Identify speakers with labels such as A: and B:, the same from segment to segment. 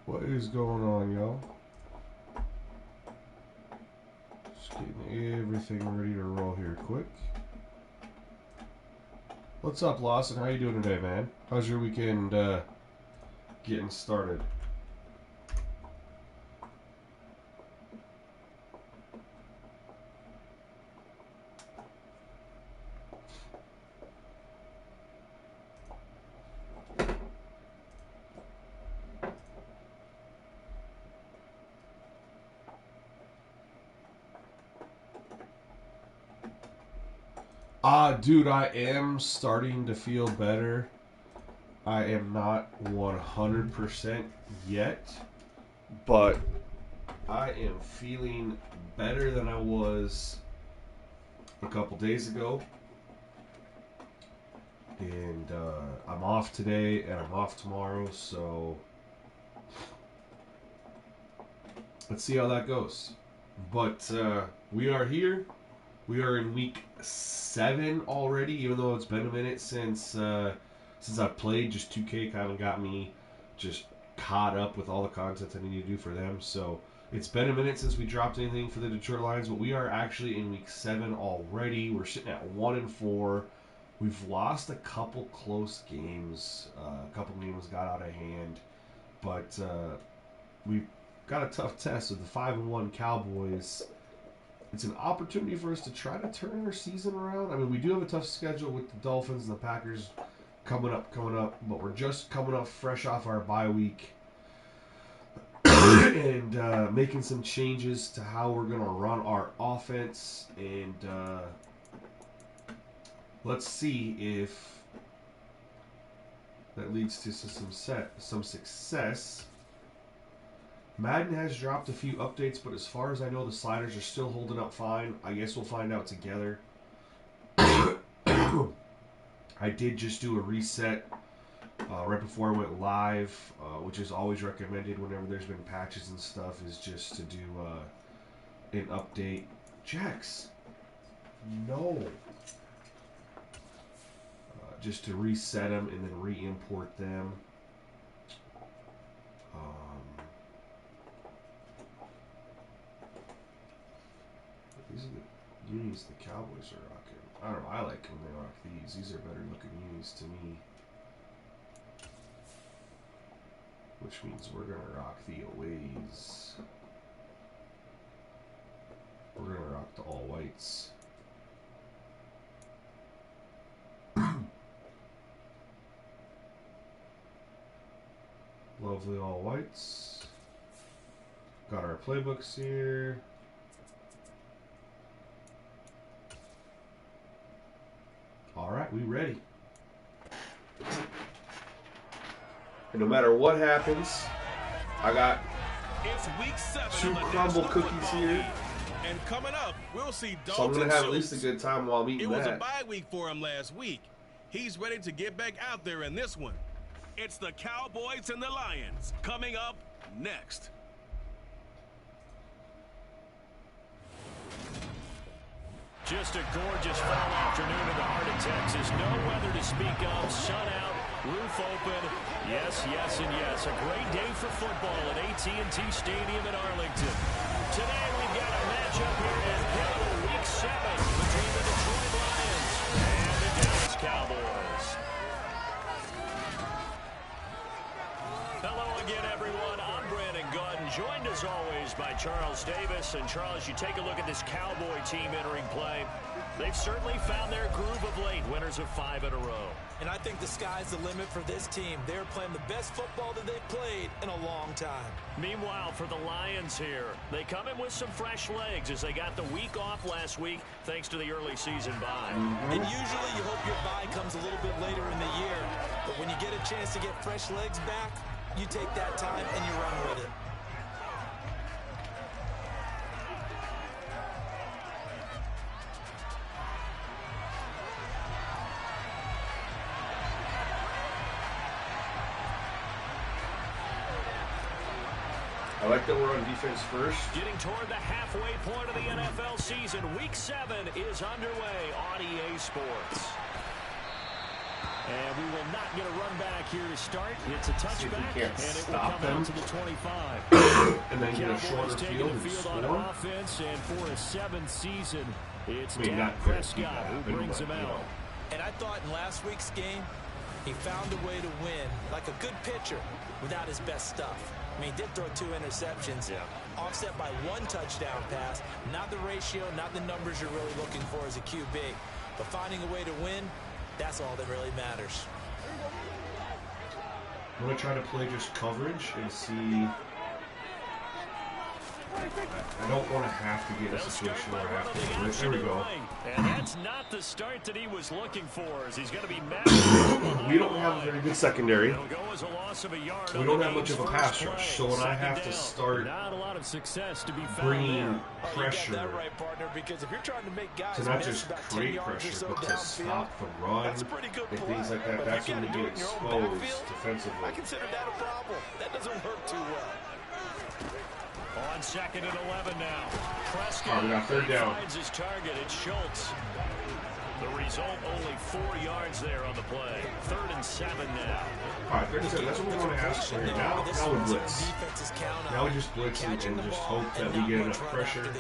A: What is going on, y'all? Just getting everything ready to roll here quick. What's up, Lawson? How you doing today, man? How's your weekend getting started? Dude, I am starting to feel better. I am not 100% yet, but I am feeling better than I was a couple days ago. And I'm off today and I'm off tomorrow, so let's see how that goes. But we are here. We are in week 7 already, even though it's been a minute since I've played. Just 2K kind of got me just caught up with all the content I need to do for them. So it's been a minute since we dropped anything for the Detroit Lions, but we are actually in week 7 already. We're sitting at 1-4. We've lost a couple close games. A couple games got out of hand, but we've got a tough test with the 5-1 Cowboys. It's an opportunity for us to try to turn our season around. I mean, we do have a tough schedule with the Dolphins and the Packers coming up, but we're just coming up fresh off our bye week and making some changes to how we're going to run our offense. And let's see if that leads to some success. Madden has dropped a few updates, but as far as I know, the sliders are still holding up fine. I guess we'll find out together. I did just do a reset right before I went live, which is always recommended whenever there's been patches and stuff, is just to do an update. Jax, no. Just to reset them and then re-import them. These are the unis the Cowboys are rocking. I don't know. I like when they rock these. These are better looking unis to me. Which means we're going to rock the aways. We're going to rock the all whites. Lovely all whites. Got our playbooks here. Alright, we ready. And no matter what happens, I got
B: week 7
A: 2 crumble cookies here.
B: And coming up, we'll see Dalton
A: so I'm going to have
B: Schultz.
A: at least a good time while I'm eating that.
B: It was a bye week for him last week. He's ready to get back out there in this one. It's the Cowboys and the Lions coming up next.
C: Just a gorgeous fall afternoon in the heart of Texas. No weather to speak of. Sun out, roof open. Yes, yes, and yes. A great day for football at AT&T Stadium in Arlington. Today we've got a matchup here in Pivotal Week 7 between the Detroit Lions and the Dallas Cowboys. Hello again, everyone. I'm Brandon Gordon, joined as always by Charles Davis. And Charles, you take a look at this Cowboy team entering play. They've certainly found their groove of late, winners of 5 in a row.
D: And I think the sky's the limit for this team. They're playing the best football that they've played in a long time.
C: Meanwhile, for the Lions here, they come in with some fresh legs as they got the week off last week thanks to the early season bye.
D: And usually you hope your bye comes a little bit later in the year. But when you get a chance to get fresh legs back, you take that time and you run with it.
A: I like that we're on defense first.
C: Getting toward the halfway point of the NFL season. Week 7 is underway on EA Sports. And we will not get a run back here to start. It's a touchback,
A: can't
C: and it will
A: stop
C: come
A: them.
C: out to the 25.
A: And then get a shorter
C: taking
A: field
C: the
A: and
C: field on
A: score.
C: offense, and for a 7th season, it's
A: I mean,
C: Dak
A: not
C: Prescott
A: that,
C: who brings
A: but,
C: him
A: you
C: out.
A: know.
D: And I thought in last week's game, he found a way to win like a good pitcher without his best stuff. I mean, he did throw 2 interceptions, offset by 1 touchdown pass. Not the ratio, not the numbers you're really looking for as a QB. But finding a way to win, that's all that really matters.
A: I'm going to try to play just coverage and see. I don't want to have to get in a situation where I have to do it. There we go.
C: And that's not the start that he was looking for, as he's going to be mad.
A: We don't have a very good secondary.
C: It'll go as a loss of a yard.
A: We don't have much of a pass rush, so when I have to start
C: not a lot of success to be found
A: bringing
C: there.
A: pressure
D: You got that right, partner, because if you're trying to make guys
A: to not
D: miss
A: just
D: about 10
A: create
D: yards or
A: pressure,
D: so
A: but to
D: downfield,
A: stop the run
D: that's a pretty good
A: and
D: play.
A: things like that,
D: But
A: that's
D: if
A: when
D: you
A: we
D: gotta
A: get
D: do it in your own
A: exposed
D: backfield,
A: defensively.
D: I consider that a problem. That doesn't work too well.
C: On 2nd and 11 now. Prescott
A: All right, we got 3rd down.
C: finds his target. It's Schultz. The result, only 4 yards there on the play. 3rd and 7 now.
A: All right, 3rd and 7. That's what we want to ask for here. Now we blitz. Now we just blitz and just hope that we get enough pressure.
C: On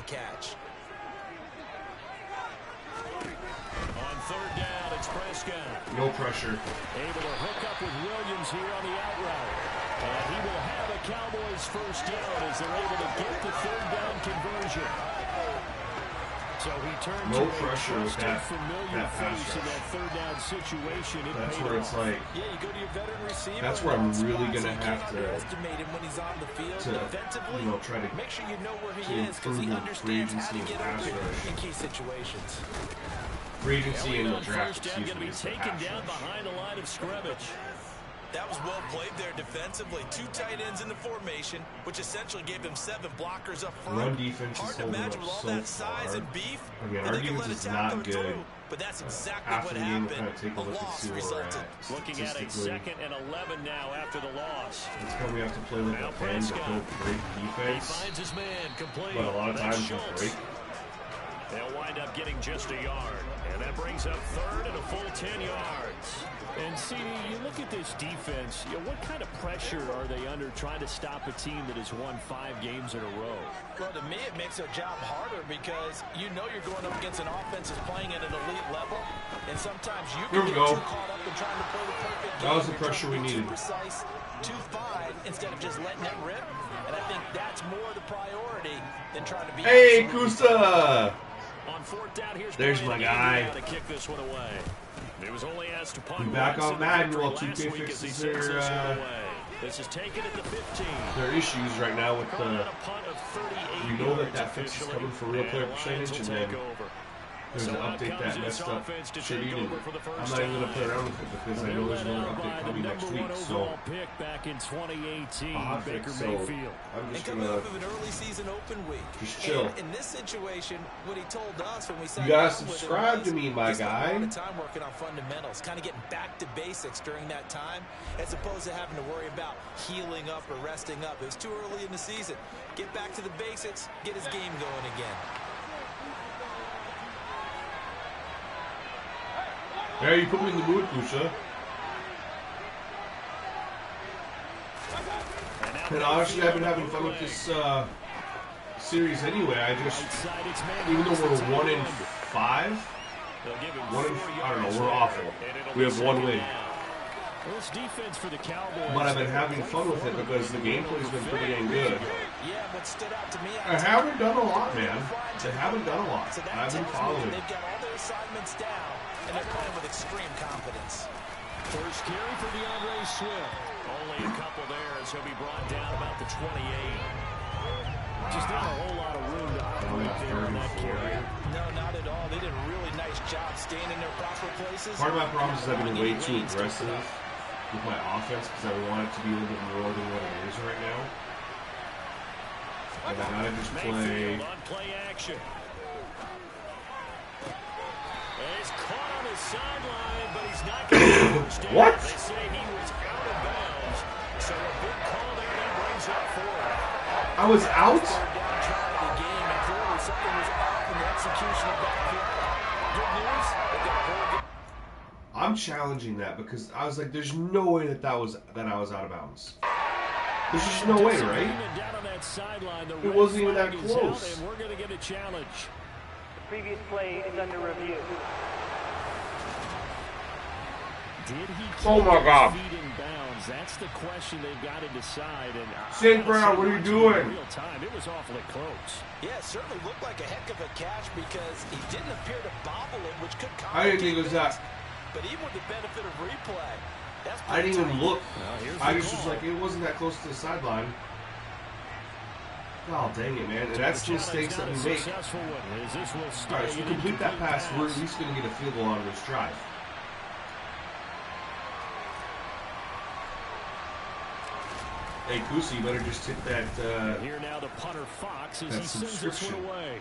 C: 3rd down, it's Prescott.
A: No pressure.
C: Able to hook up with Williams here on the out route. And he will have a Cowboys 1st down as they're able to get the 3rd down conversion. So he turns
A: No
C: to
A: pressure
C: a
A: with
C: trusted,
A: that
C: familiar
A: pass
C: face in
A: rush.
C: that 3rd down situation. It
A: That's
C: paid
A: where it's
C: off.
A: like,
D: Yeah, you go to your veteran receiver.
A: that's where I'm really
D: spots,
A: gonna
D: you
A: have
D: can't
A: to
D: underestimate him when he's on the field. Defensively,
A: try to
D: make sure you know where he
A: to
D: is because he
A: improve free
D: understands how to
A: agency and
D: get
A: pass
D: open
A: rush.
D: in key situations.
A: Free agency in the
C: On
A: draft,
C: 1st down,
A: excuse
C: going to
A: me,
C: be
A: is the
C: taken
A: pass
C: down
A: rush.
C: behind the line of scrimmage.
D: That was well played there defensively. 2 tight ends in the formation, which essentially gave them 7 blockers up front.
A: Run defense
D: Hard
A: is
D: to
A: holding
D: imagine
A: up
D: with all
A: so
D: that size
A: far.
D: and beef.
A: Again,
D: that
A: our
D: they could let
A: defense
D: a
A: is not
D: tackler
A: good.
D: through. But that's exactly
A: After
D: what
A: the game, we'll
D: happened.
A: kind of take a look and
D: loss
A: see where we're
D: resulted.
A: at.
C: Looking at a
A: Statistically,
C: 2nd and 11 now after the loss.
A: it's when we have to play like
C: Now
A: a band to
C: Prescott.
A: build great
C: He
A: defense.
C: finds his man complete.
A: But a lot of
C: That's
A: times we
C: Schultz.
A: break.
C: They'll wind up getting just a yard. And that brings up 3rd and a full 10 yards. And CD, you look at this defense, what kind of pressure are they under trying to stop a team that has won 5 games in a row?
D: Well, to me, it makes their job harder because you know you're going up against an offense that's playing at an elite level, and sometimes you
A: Here
D: can
A: we
D: get
A: go.
D: too caught up in trying to play the perfect game.
A: That was the
D: You're trying
A: pressure
D: to
A: we
D: be
A: needed.
D: Too precise, too fine, instead of just letting it rip. And I think that's more the priority than trying to be.
A: Hey,
D: absolutely
A: Kusa!
C: On 4th down, here's
A: There's
C: Brian
A: my guy.
C: Indiana to kick this one away. He was only asked to punt
A: We back
C: once
A: on
C: in the
A: Madden
C: victory
A: while
C: last
A: 2K
C: week as he
A: fixes
C: sends
A: their,
C: this one away. This is taken at the 15.
A: Their issues right now with
C: Calling
A: the.
C: out a punt of 38
A: You know that
C: yards
A: fix is
C: officially,
A: coming for real player
C: and Lions
A: percentage,
C: will
A: and
C: take
A: then
C: over.
A: There's
C: So
A: an
C: out
A: update
C: comes
A: that
C: this
A: messed up
C: offense to
A: shit
C: take
A: eating.
C: over for the
A: I'm
C: first
A: not even gonna
C: time.
A: play around with it because I know there's another update coming next week. So
C: overall pick back in 2018,
A: I'll have to
C: Baker
A: so
C: Mayfield.
A: I'm
D: And
A: just
D: coming
A: gonna.
D: off of an early season open week.
A: Just chill.
D: And in this situation, what he told us when we sat
A: You gotta
D: down with him
A: subscribe
D: was
A: to me, my
D: he spent
A: guy.
D: a lot of time working on fundamentals, kind of getting back to basics during that time, as opposed to having to worry about healing up or resting up. It was too early in the season. Get back to the basics, get his game going again.
A: Hey, you put me in the mood, Kusa. And honestly, I've been having fun with this series anyway. I just, even though we're 1-5, I don't know, we're awful. We have 1 win.
C: This defense for the Cowboys.
A: But I've been having fun with it because the gameplay's been pretty dang good.
D: Yeah, what stood out to me,
A: I haven't done a lot, man. I haven't done a lot.
D: So that
A: I've been
D: tells me
A: following.
D: they've got all their assignments down, and they're playing with extreme confidence.
C: First carry for DeAndre Swift. Only a couple there as he'll be brought down about the 28. Just not a whole lot of room to operate there on that carry.
D: No, not at all. They did a really nice job staying in their proper places.
A: Part of my problem is I've been way too aggressive with my offense because I want it to be a little bit more than what it is right now. And I gotta just play.
C: Mayfield on play action. He's caught on his sideline, but he's not going to first down.
A: What?
C: They say he was out of bounds. So a big call there that brings up 4.
A: I was out?
D: Third down try of the game, and clearly something was off in the execution of that play. Good news, they got a very good.
A: I I'm challenging that because I was like, there's no way that I was out of bounds. There's just no way, right? It wasn't even that close.
C: And we're going to get a challenge.
E: The previous play is under review.
C: Did he
A: Oh my God!
C: feet in bounds? That's the question they've got to decide. And
A: St. Brown, what are you doing?
C: Real time, it was awfully close.
D: Yeah, it certainly looked like a heck of a catch because he didn't appear to bobble it, which could
A: I didn't think it was that.
D: But even with the benefit of replay, that's
A: I didn't even look. I just was
C: call.
A: like, it wasn't that close to the sideline. Oh, dang it, man. And that's the mistakes that we make. Alright, so we complete that pass, we're at least going to get a field goal on this drive. Hey, Kusi, you better just hit that,
C: Here now the punter Fox as he sends this one away.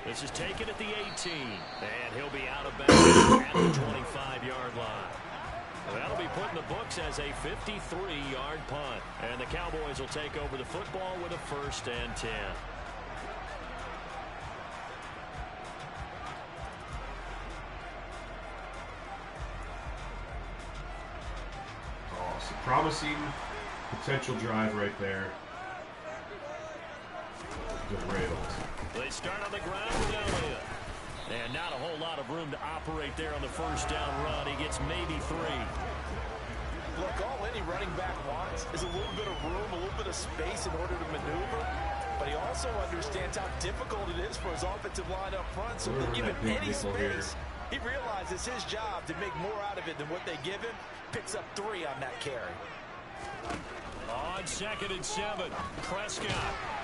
C: This is taken at the 18, and he'll be out of bounds at the 25-yard line. That'll be put in the books as a 53-yard punt, and the Cowboys will take over the football with a 1st and 10.
A: oh, some promising potential drive right there. Derailed.
C: They start on the ground with Elliott. And not a whole lot of room to operate there on the 1st down run. He gets maybe 3.
D: Look, all any running back wants is a little bit of room, a little bit of space in order to maneuver. But he also understands how difficult it is for his offensive line up front. So they give him any space. He realizes his job to make more out of it than what they give him. Picks up 3 on that carry.
C: On 2nd and 7, Prescott.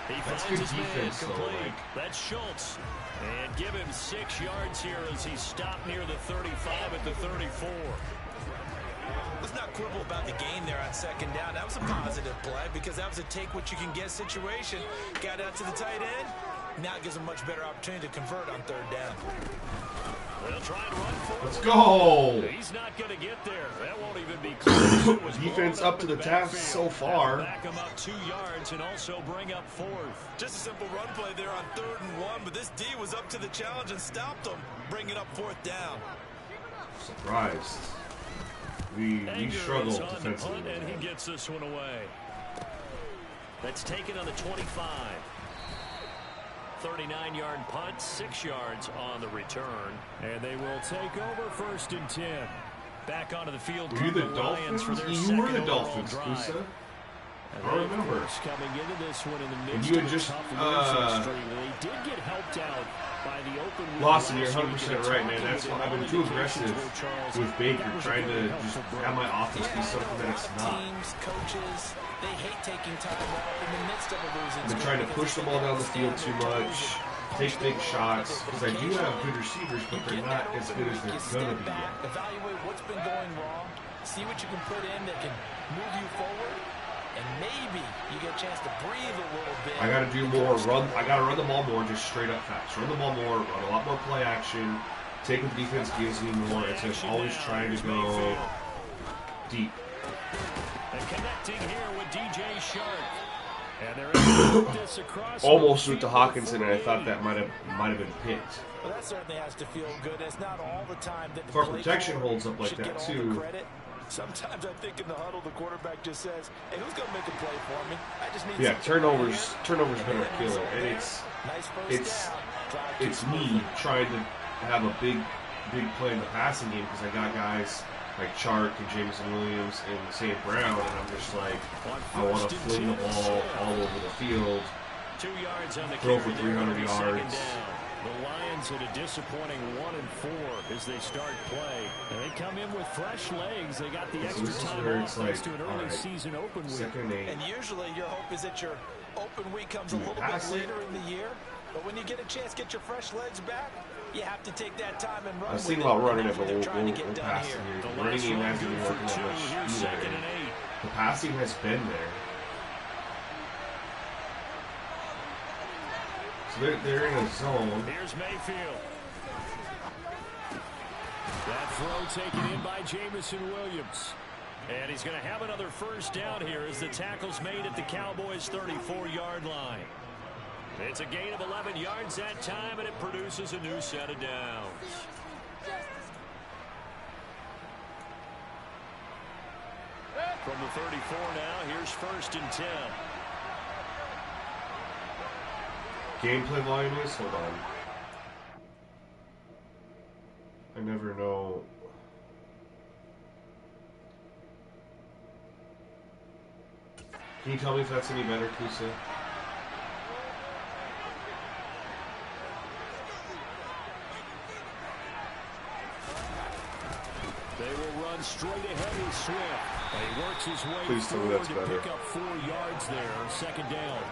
C: He
A: That's
C: finds
A: good
C: his man
A: defense, though,
C: complete.
A: like.
C: That's Schultz. And give him 6 yards here as he stopped near the 35 at the 34.
D: Let's not quibble about the gain there on 2nd down. That was a positive play because that was a take-what-you-can-get situation. Got out to the tight end. Now it gives him a much better opportunity to convert on 3rd down.
C: They'll try and run for it.
A: Let's go!
C: He's not going to get there. That won't even be close. It was
A: Defense
C: blown
A: up to the
C: in
A: task
C: backfield.
A: so far.
C: That'll back him up 2 yards and also bring up 4th.
D: Just a simple run play there on 3rd and 1, but this D was up to the challenge and stopped him, bringing up 4th down.
A: Surprised. We struggled
C: on the
A: defensively.
C: punt, and he gets this one away. That's taken on the 25. 39-yard punt, 6 yards on the return. And they will take over 1st and 10. Back onto the field.
A: Were you the
C: Lions
A: Dolphins?
C: for their
A: You were the
C: second
A: Dolphins,
C: overall drive.
A: Kusa.
C: And
A: I
C: they,
A: remember.
C: of course, coming into this one in the
A: And
C: midst
A: you
C: of
A: had
C: a
A: just,
C: tough losing streak. They did get helped out by the open week
A: Lawson, you're
C: last
A: 100%
C: week.
A: right, man. That's why I've been too aggressive with Baker, trying to just have my offense be something that it's not.
D: Teams, coaches, they hate taking time off in the midst of a losing
A: I've been
D: streak
A: trying to
D: because
A: push the ball down the field too much, take big shots, because I do have good receivers, but they're not as good as they're going to be yet.
D: Evaluate what's been going wrong, see what you can put in that can move you forward, and maybe you get a chance to breathe a little bit.
A: I got to do more run. I got to run the ball more, just straight up fast. Run the ball more, run a lot more play action, take what the defense gives me more, instead of always trying to go deep.
C: And connecting here with DJ Shark. And they're able to put this across.
A: Almost went to Hawkinson, and I thought that might have been picked.
D: Well, that certainly has to feel good. It's not all the time that
A: If our protection holds up like
D: should
A: that
D: get all the
A: too.
D: credit. Sometimes I think in the huddle, the quarterback just says, "Hey, who's gonna make a play for me? I just need."
A: Yeah,
D: some
A: turnovers been our killer, and
D: nice first
A: it's
D: down. Drive
A: it's
D: keeps
A: me
D: moving.
A: trying to have a big play in the passing game because I got guys like Chark and Jameson Williams and St. Brown, and I'm just like, I want to fling the ball all over the field,
C: 2 yards on the
A: throw for
C: carry there
A: 300
C: on the second
A: yards.
C: down. The Lions at a disappointing 1-4 as they start play. And they come in with fresh legs. They got the
A: So
C: extra
A: this is
C: time
A: where
C: off
A: it's
C: thanks
A: like,
C: to an
A: all
C: early
A: right,
C: season open week.
A: 2nd and 8.
D: And usually your hope is that your open week comes a
A: Do you
D: little bit
A: pass it?
D: later in the year. But when you get a chance to get your fresh legs back, you have to take that time and run.
A: I was
D: with
A: thinking
D: it.
A: about running
D: And
A: it, but
D: that's
A: we'll
D: what they're trying to get done
A: pass
D: here.
A: it here.
C: The
A: The running
C: last
A: game
C: one
A: hasn't
C: good
A: been
C: for
A: working that
C: 2.
A: much
C: Here's
A: either.
C: 2nd and 8.
A: The passing has been there. So they're in a zone.
C: Here's Mayfield. That throw taken in by Jameson Williams. And he's going to have another first down here as the tackle's made at the Cowboys' 34-yard line. It's a gain of 11 yards that time, and it produces a new set of downs. From the 34 now, here's 1st and 10.
A: Gameplay volume is? Hold on. I never know. Can you tell me if that's any better, Kusa?
C: They will run straight ahead with Swift. And he works his way
A: Please tell me
C: forward
A: that's
C: to
A: better.
C: pick up 4 yards there. 2nd down.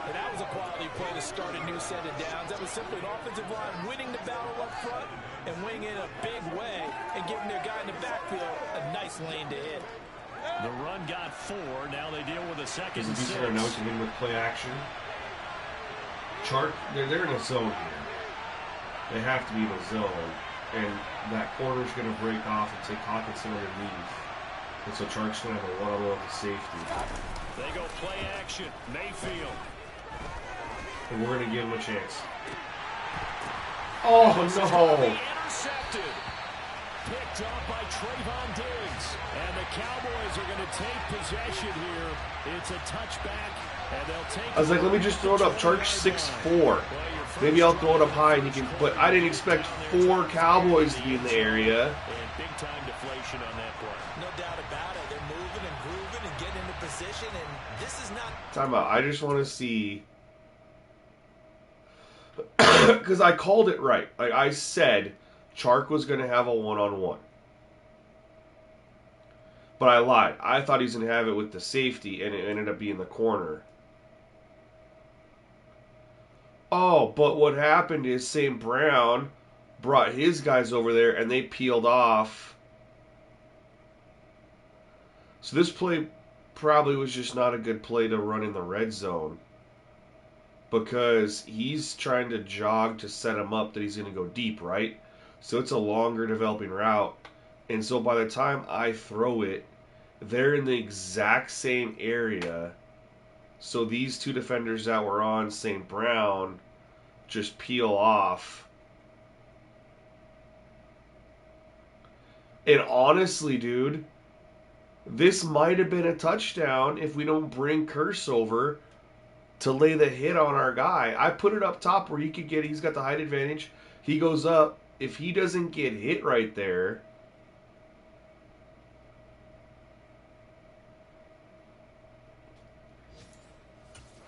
D: And that was a quality play to start a new set of downs. That was simply an offensive line winning the battle up front and winning it in a big way and giving their guy in the backfield a nice lane to hit.
C: The run got 4. Now they deal with a 2nd
A: Is
C: and
A: it decent or
C: 6.
A: no to him with play action? Chark, they're in a zone here. They have to be in a zone. And that corner's going to break off and take Hawkinson underneath. And so Chark's going to have a one-on-one with the safety.
C: They go play action. Mayfield.
A: And we're going to give him a chance. Oh, no!
C: Intercepted. Picked up by Trayvon Diggs. And the Cowboys are going to take possession here. It's a touchback, and they'll take.
A: I was like, let me just throw it up. Chark's 6'4". Maybe I'll throw it up high and he can. But I didn't expect 4 Cowboys to be in the area.
C: And big time deflation on that play.
D: No doubt about it. They're moving and grooving and getting into position, and this is not.
A: Time out. I just want to see. Because I called it right. Like I said, Chark was going to have a one-on-one. But I lied. I thought he was going to have it with the safety, and it ended up being the corner. Oh, but what happened is St. Brown brought his guys over there, and they peeled off. So this play probably was just not a good play to run in the red zone. Because he's trying to jog to set him up that he's going to go deep, right? So it's a longer developing route. And so by the time I throw it, they're in the exact same area. So these 2 defenders that were on St. Brown just peel off. And honestly, dude, this might have been a touchdown if we don't bring Curse over to lay the hit on our guy. I put it up top where he's got the height advantage. He goes up. If he doesn't get hit right there,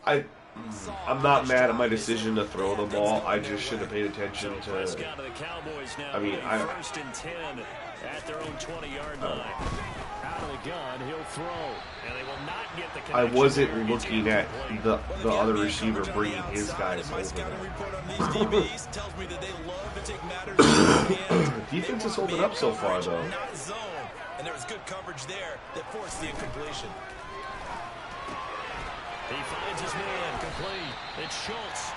A: I'm not mad at my decision to throw the ball. I just should have paid attention to. I mean,
C: First and 10 at their own 20-yard line. Out of the gun, he'll throw, and they will not get the
A: I
C: connection
A: wasn't
C: there.
A: looking at the other receiver bringing his guys
D: My
A: over
D: scouting
A: there.
D: report on these DBs tells me that they love to take matters in their hands.
A: Defense is holding up so far, though.
D: Not zone, and there was good coverage there that forced the incompletion.
C: He finds his man, complete. It's Schultz.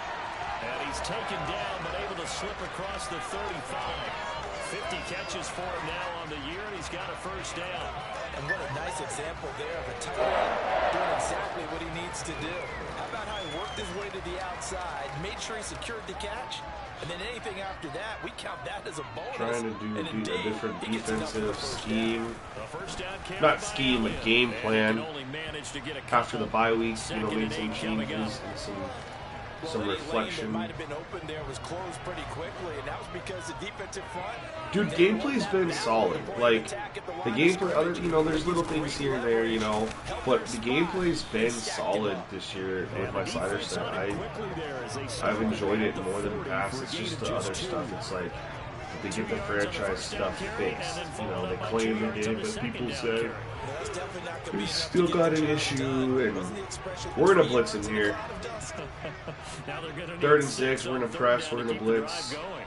C: And he's taken down, but able to slip across the 35. 50 catches for him now on the year, and he's got a first down.
D: And what a nice example there of a tight end doing exactly what he needs to do. How about how he worked his way to the outside, made sure he secured the catch, and then anything after that, we count that as a bonus.
A: Trying to do
D: And
A: a
D: indeed,
A: different
D: he gets enough for the
A: defensive
D: first
A: scheme.
C: The first down count
A: Not
C: by
A: scheme, but
C: Williams.
A: game
C: And
A: plan.
C: he can only manage to get a
A: After the
C: couple.
A: bye week,
C: Second
A: made
C: and
A: some
C: 8 coming
A: changes
C: up.
A: and some
D: Well, any lane
A: reflection.
D: that might have been open there was closed pretty quickly, and that was because the defensive front.
A: Dude, gameplay's been solid. Like, the gameplay, there's little things here and there, but the gameplay's been solid this year with my slider set. I've enjoyed it more than the past. It's just the other stuff. It's like, they get the franchise stuff fixed. They claim they did, but people said we still got an issue, and we're gonna blitz in here.
C: Now they're gonna need
A: 3rd and 6,
C: 6
A: we're
C: on
A: gonna
C: third
A: press,
C: down
A: we're
C: to
A: gonna
C: keep the drive
A: blitz.
C: going.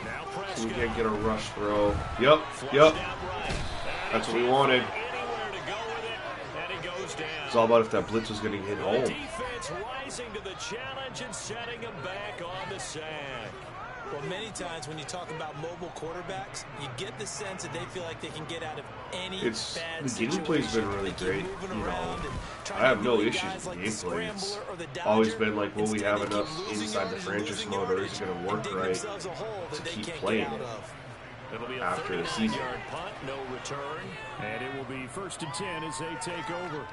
C: Now
A: So we
C: Prescott.
A: can't get a rush throw. Yep.
C: Flushed
A: Yep.
C: out right. And
A: That's
C: he
A: what we
C: can't
A: wanted.
C: find anywhere to go with it, and he goes down.
A: It's all about if that blitz was going to hit
C: The
A: home.
C: defense rising to the challenge and setting him back on the sack.
D: Well, many times when you talk about mobile quarterbacks, you get the sense that they feel like they can get out of any
A: It's
D: bad
A: the gameplay's
D: situation.
A: been really
D: They keep
A: great.
D: moving around and trying
A: I have
D: to
A: no
D: beat
A: issues
D: guys
A: with
D: like
A: the
D: the
A: gameplay. It's
D: Scrambler or the
A: always
D: Dodger.
A: been like, will we
D: Instead,
A: have
D: they keep
A: enough
D: losing
A: inside the
D: yardage and
A: franchise
D: losing
A: mode, or is it
D: yardage
A: going to
D: and
A: work
D: dig
A: right
D: themselves a hole
A: to
D: that they
A: keep
D: can't
A: playing
D: get out
A: it?
D: of.
C: It'll be a
A: after the season.
C: 39-yard punt, no return, and it will be 1st and 10 as they take over.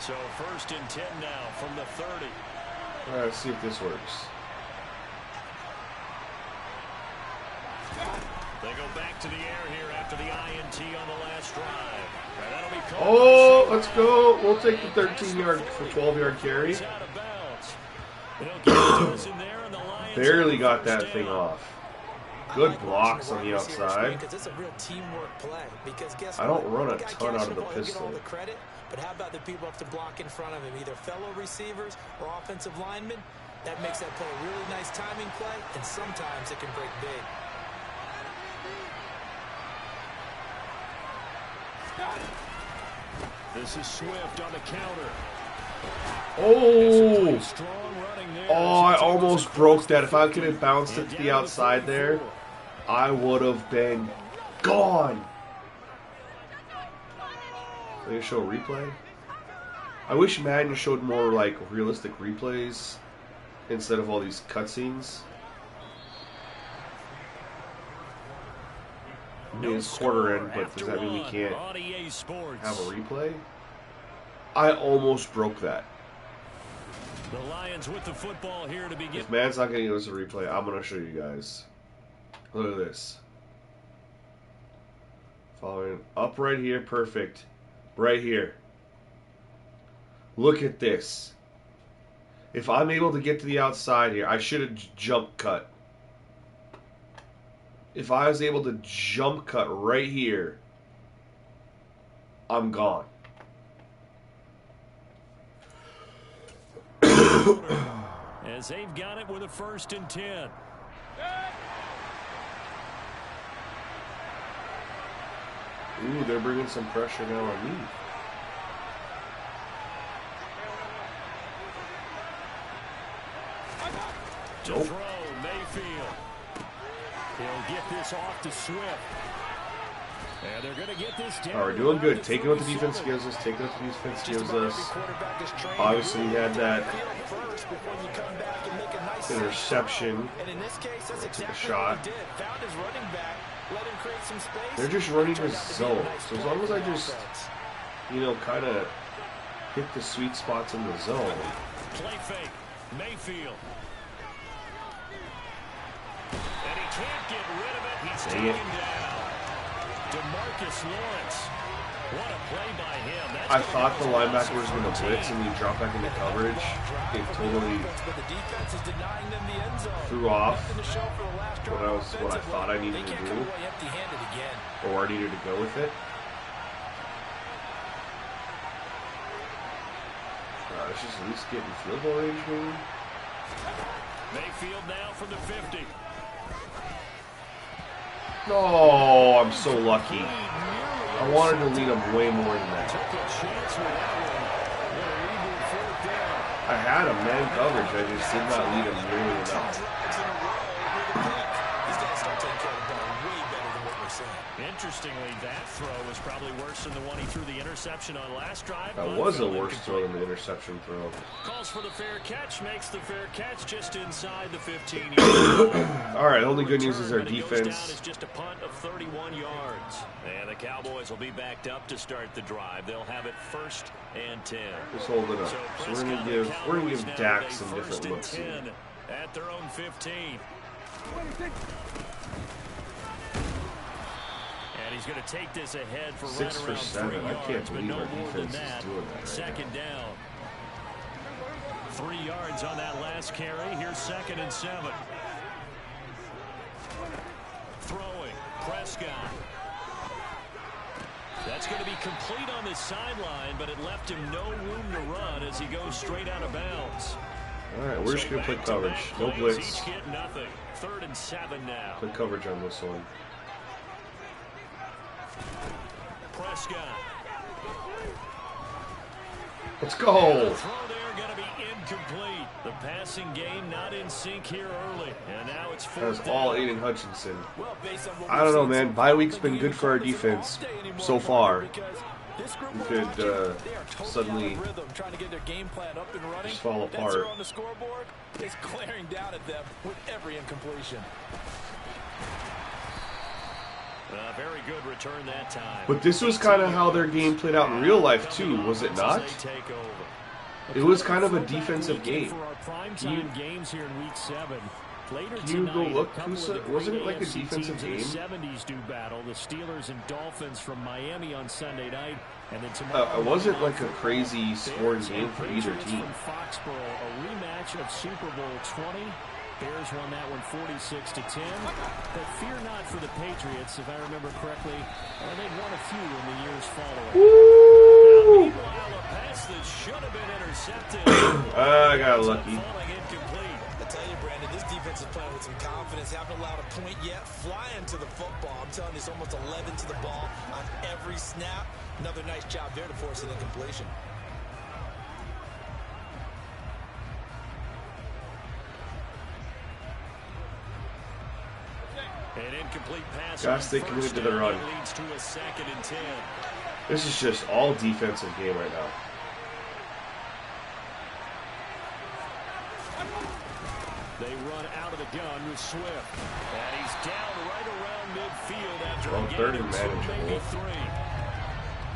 C: So 1st and 10 now from the 30.
A: All right, let's see if this works.
C: They go back to the air here after the INT on the last drive. And that'll be called.
A: Oh, let's go. We'll take the 13-yard for 12-yard carry.
C: Out of bounds. They'll get it to us in there, and the Lions
A: Barely
C: have
A: got
C: first
A: that thing
C: down.
A: off. Good blocks on the outside.
D: It's a real teamwork play. Because guess
A: I don't
D: what?
A: run a
D: The guy
A: ton out
D: catching
A: of the
D: ball, he'll get all
A: pistol.
D: the credit, but how about the people up to block in front of him, either fellow receivers or offensive linemen? That makes that play a really nice timing play, and sometimes it can break big.
C: This is Swift on the counter.
A: Oh,
C: Strong running there.
A: oh, I almost broke that. If I could have bounced it to the outside there, I would have been gone. They show a replay? I wish Madden showed more like realistic replays instead of all these cutscenes. I mean, it's quarter end, but does that mean we can't have a replay? I almost broke that.
C: The Lions with the football here to begin.
A: If Madden's not going to give us a replay, I'm going to show you guys. Look at this. Following up right here, perfect. Right here. Look at this. If I'm able to get to the outside here, I should have jump cut. If I was able to jump cut right here, I'm gone.
C: As they've got it with a 1st and 10.
A: Ooh, they're bringing some pressure now on me.
C: To
A: Nope.
C: throw, Mayfield. He'll get this off to Swift. And they're going to get this down.
A: All right, we're doing good. Taking what the defense gives us. Taking what the defense gives us. Obviously, we had that interception.
D: And in this case, that's
A: Took a
D: exactly
A: shot.
D: what he did. Found his running back, let him create some space.
A: They're just running
D: Turned
A: the
D: out to be a
A: zone.
D: nice
A: So as
D: play
A: long as
D: for
A: I
D: the
A: just,
D: offense.
A: you know, kind of hit the sweet spots in the zone.
C: Play fake. Mayfield. And he can't get rid of it. He's
A: Dang it.
C: taken down. DeMarcus Lawrence. What a play by him. That's
A: I
C: gonna
A: thought the
C: go
A: linebacker was going to
C: 14.
A: blitz and he dropped back into coverage. It totally
D: But the defense is denying them the end zone.
A: threw off
D: Nothing to show for the last drive
A: what I
D: offensively.
A: thought I needed
D: They
A: to
D: can't
A: do.
D: come away empty-handed again.
A: or where I needed to go with it. Let's just at least get in field goal range, maybe.
C: Mayfield now from the 50.
A: Oh, I'm so lucky. I wanted to lead him way more than that.
C: Took a chance with that one. What a reboot, 4th down.
A: I had a man coverage. I just did not lead him nearly enough.
D: Drives in a row with a pick. He's got to start taking care of the ball way better than what we're seeing.
C: Interestingly, that throw was probably worse than the one he threw the interception on last drive.
A: That
C: but
A: was a
C: fell
A: worse throw
C: incomplete.
A: than the interception throw.
C: Calls for the fair catch, makes the fair catch just inside the 15-yard.
A: All right, only good news is our
C: Return, but it goes down
A: defense.
C: as just a punt of 31 yards. And the Cowboys will be backed up to start the drive. They'll have it 1st and 10.
A: Just hold it up.
C: So
A: So
C: Prescott
A: we're
C: and
A: gonna
C: the
A: give
C: Cowboys
A: Dak
C: now
A: some
C: with a
A: different
C: 1st
A: looks
C: and
A: here.
C: 10 at their own 15. And he's going to take this ahead for
A: 6
C: right
A: for
C: around
A: 7.
C: 3
A: I
C: yards,
A: can't
C: but
A: believe
C: no
A: our
C: more than
A: defense is
C: that.
A: doing that right
C: 2nd down. 3 yards on that last carry. Here's 2nd and 7. Throwing. Prescott. That's going to be complete on the sideline, but it left him no room to run as he goes straight out of bounds.
A: All right, we're just gonna play
C: back-to-back
A: coverage. No
C: plays,
A: blitz.
C: Each get nothing. 3rd and 7 now.
A: Play coverage on this one.
C: Prescott.
A: Let's go.
C: Throw there going to be incomplete. The passing game not in sync here early. And now it's 4th
A: That's all
C: down.
A: Aiden Hutchinson.
D: Well, based on what
A: I don't know,
D: we've
A: man.
D: seen
A: Bye week's
D: so
A: been
D: far,
A: good for our
D: I think
A: defense
D: they can't
A: so
D: call
A: far.
D: this all day anymore because this group
A: We
D: we're
A: could
D: watching, they are totally
A: suddenly
D: out of rhythm, trying to get their game plan up and running.
A: just fall
D: That
A: apart.
D: zero on the scoreboard is glaring down at them with every incompletion.
C: Very good return that time.
A: But this was kind of how their game played out in real life too, was it not? It was kind of a defensive game.
C: For our primetime games here in Week 7. Later
A: Can you go
C: tonight,
A: look?
C: a couple of the
A: Wasn't
C: great
A: it like a
C: AFC
A: defensive
C: teams
A: game?
C: in the 70s do battle. The Steelers and Dolphins from Miami on Sunday night. And then tomorrow
A: It wasn't like a crazy scoring game for either
C: Patriots
A: team.
C: from Foxborough, a rematch of Super Bowl 20. Bears won that one 46-10. But fear not for the Patriots, if I remember correctly. They'd won a few in the years following.
A: Woo!
C: Meanwhile, a pass that should have been intercepted.
A: I got lucky.
C: Falling incomplete.
D: I tell you, Brandon, this defense is playing with some confidence. Haven't allowed a point yet. Flying to the football. I'm telling you, it's almost 11 to the ball on every snap. Another nice job there to force an incompletion.
C: An incomplete pass.
A: Gosh, they committed to the run.
C: Leads to a 2nd and 10.
A: This is just all defensive game right now.
C: They run out of the gun with Swift. And he's down right around midfield after
A: Well,
C: a gain
A: third
C: of
A: and
C: 2,
A: manageable.
C: maybe 3.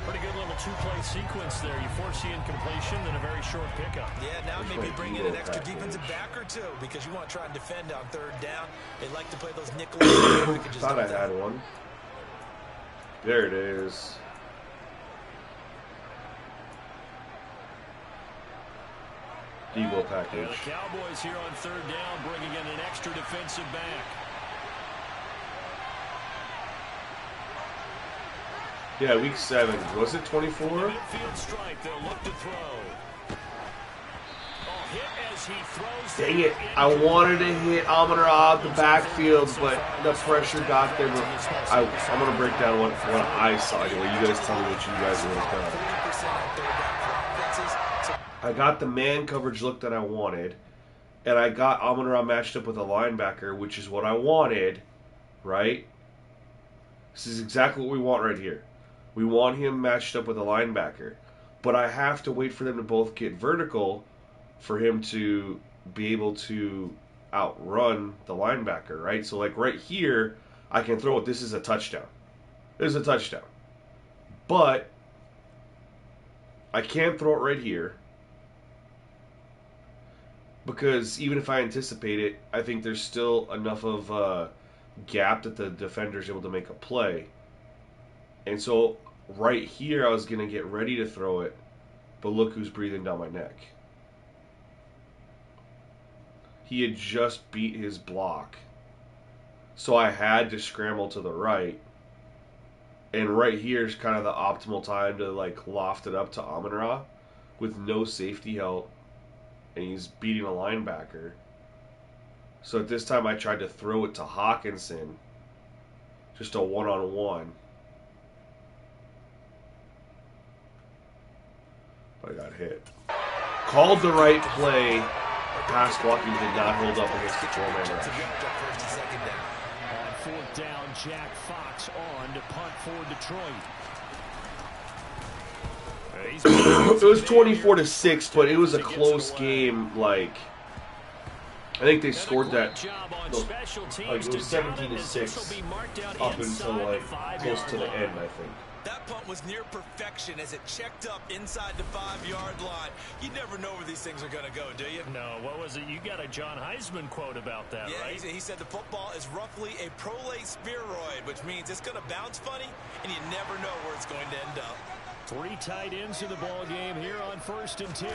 C: Pretty good little 2-play sequence there. You force the incompletion, then a very short pickup.
D: Yeah, now
A: There's
D: maybe
A: my
D: bring in
A: Debo
D: an extra
A: package.
D: defensive back or two because you want to try and defend on 3rd down. They like to play those nickel packages.
A: Thought I
D: don't they?
A: had one. There it is. Debo
C: Yeah,
A: package.
C: the Cowboys here on 3rd down, bringing in an extra defensive back.
A: Yeah, week 7. Was it 24?
C: Midfield strike. They'll look to throw. Oh, hit as he throws.
A: Dang it. I wanted to hit Amon-Ra the backfield, but the pressure got there. I'm going to break down what I saw anyway. You guys tell me what you guys would have done.
D: 3% on 3rd down for offenses. So
A: I got the man coverage look that I wanted, and I got Amon-Ra matched up with a linebacker, which is what I wanted, right? This is exactly what we want right here. We want him matched up with a linebacker. But I have to wait for them to both get vertical for him to be able to outrun the linebacker, right? So, like, right here, I can throw it. This is a touchdown. This is a touchdown. But I can't throw it right here because even if I anticipate it, I think there's still enough of a gap that the defender's able to make a play. And so right here, I was going to get ready to throw it, but look who's breathing down my neck. He had just beat his block. So I had to scramble to the right. And right here is kind of the optimal time to like loft it up to Amon-Ra with no safety help. And he's beating a linebacker. So at this time I tried to throw it to Hawkinson. Just a one-on-one. But I got hit. Called the right play. Pass blocking did not hold up against the 12-man rush.
D: first and 2nd down.
C: On 4th down, Jack Fox on to punt for Detroit.
A: It was 24-6, but it was a close game. Like, I think they scored that. Like it was 17-6 up until like close to the end. I think.
D: That punt was near perfection as it checked up inside the 5-yard line. You never know where these things are going to go, do you?
C: No, what was it? You got a John Heisman quote about that,
D: Yeah,
C: right?
D: he said the football is roughly a prolate spheroid, which means it's going to bounce funny, and you never know where it's going to end up.
C: 3 tight ends in the ball game here on 1st and 10.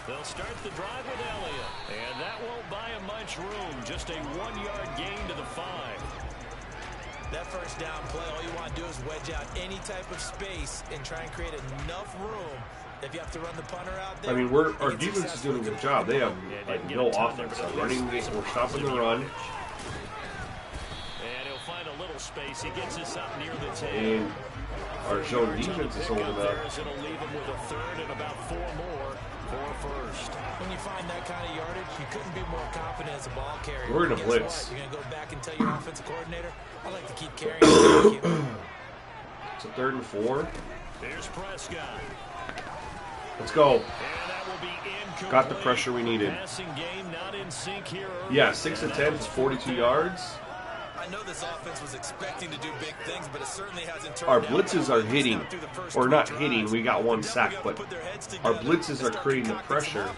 C: They'll start the drive with Elliott, and that won't buy him much room. Just a 1-yard gain to the 5.
D: That first down play, all you want to do is wedge out any type of space and try and create enough room. If you have to run the punter out there,
A: I mean, our defense is doing a good job. They have like no offense. We're stopping the run.
C: And he'll find a little space. He gets us up near the 10.
A: And our zone defense is holding up.
C: It'll leave him with a 3rd and about 4 more for 1st.
D: when you find that kind of yardage, you couldn't be more confident as a ball carrier.
A: We're in a
D: Guess
A: blitz.
D: what? You're going to go back and tell your offensive coordinator, I like to keep carrying it.
A: It's a 3rd and 4.
C: Here's Prescott.
A: Let's go.
C: And that will be incomplete.
A: Got the pressure we needed.
C: Passing game not in sync here early.
A: Yeah, 6 of 10 is 42 yards.
D: I know this offense was expecting to do big things, but it certainly hasn't turned
A: Our
D: out
A: blitzes are hitting, or not hitting. We got one sack, but our blitzes are creating the pressure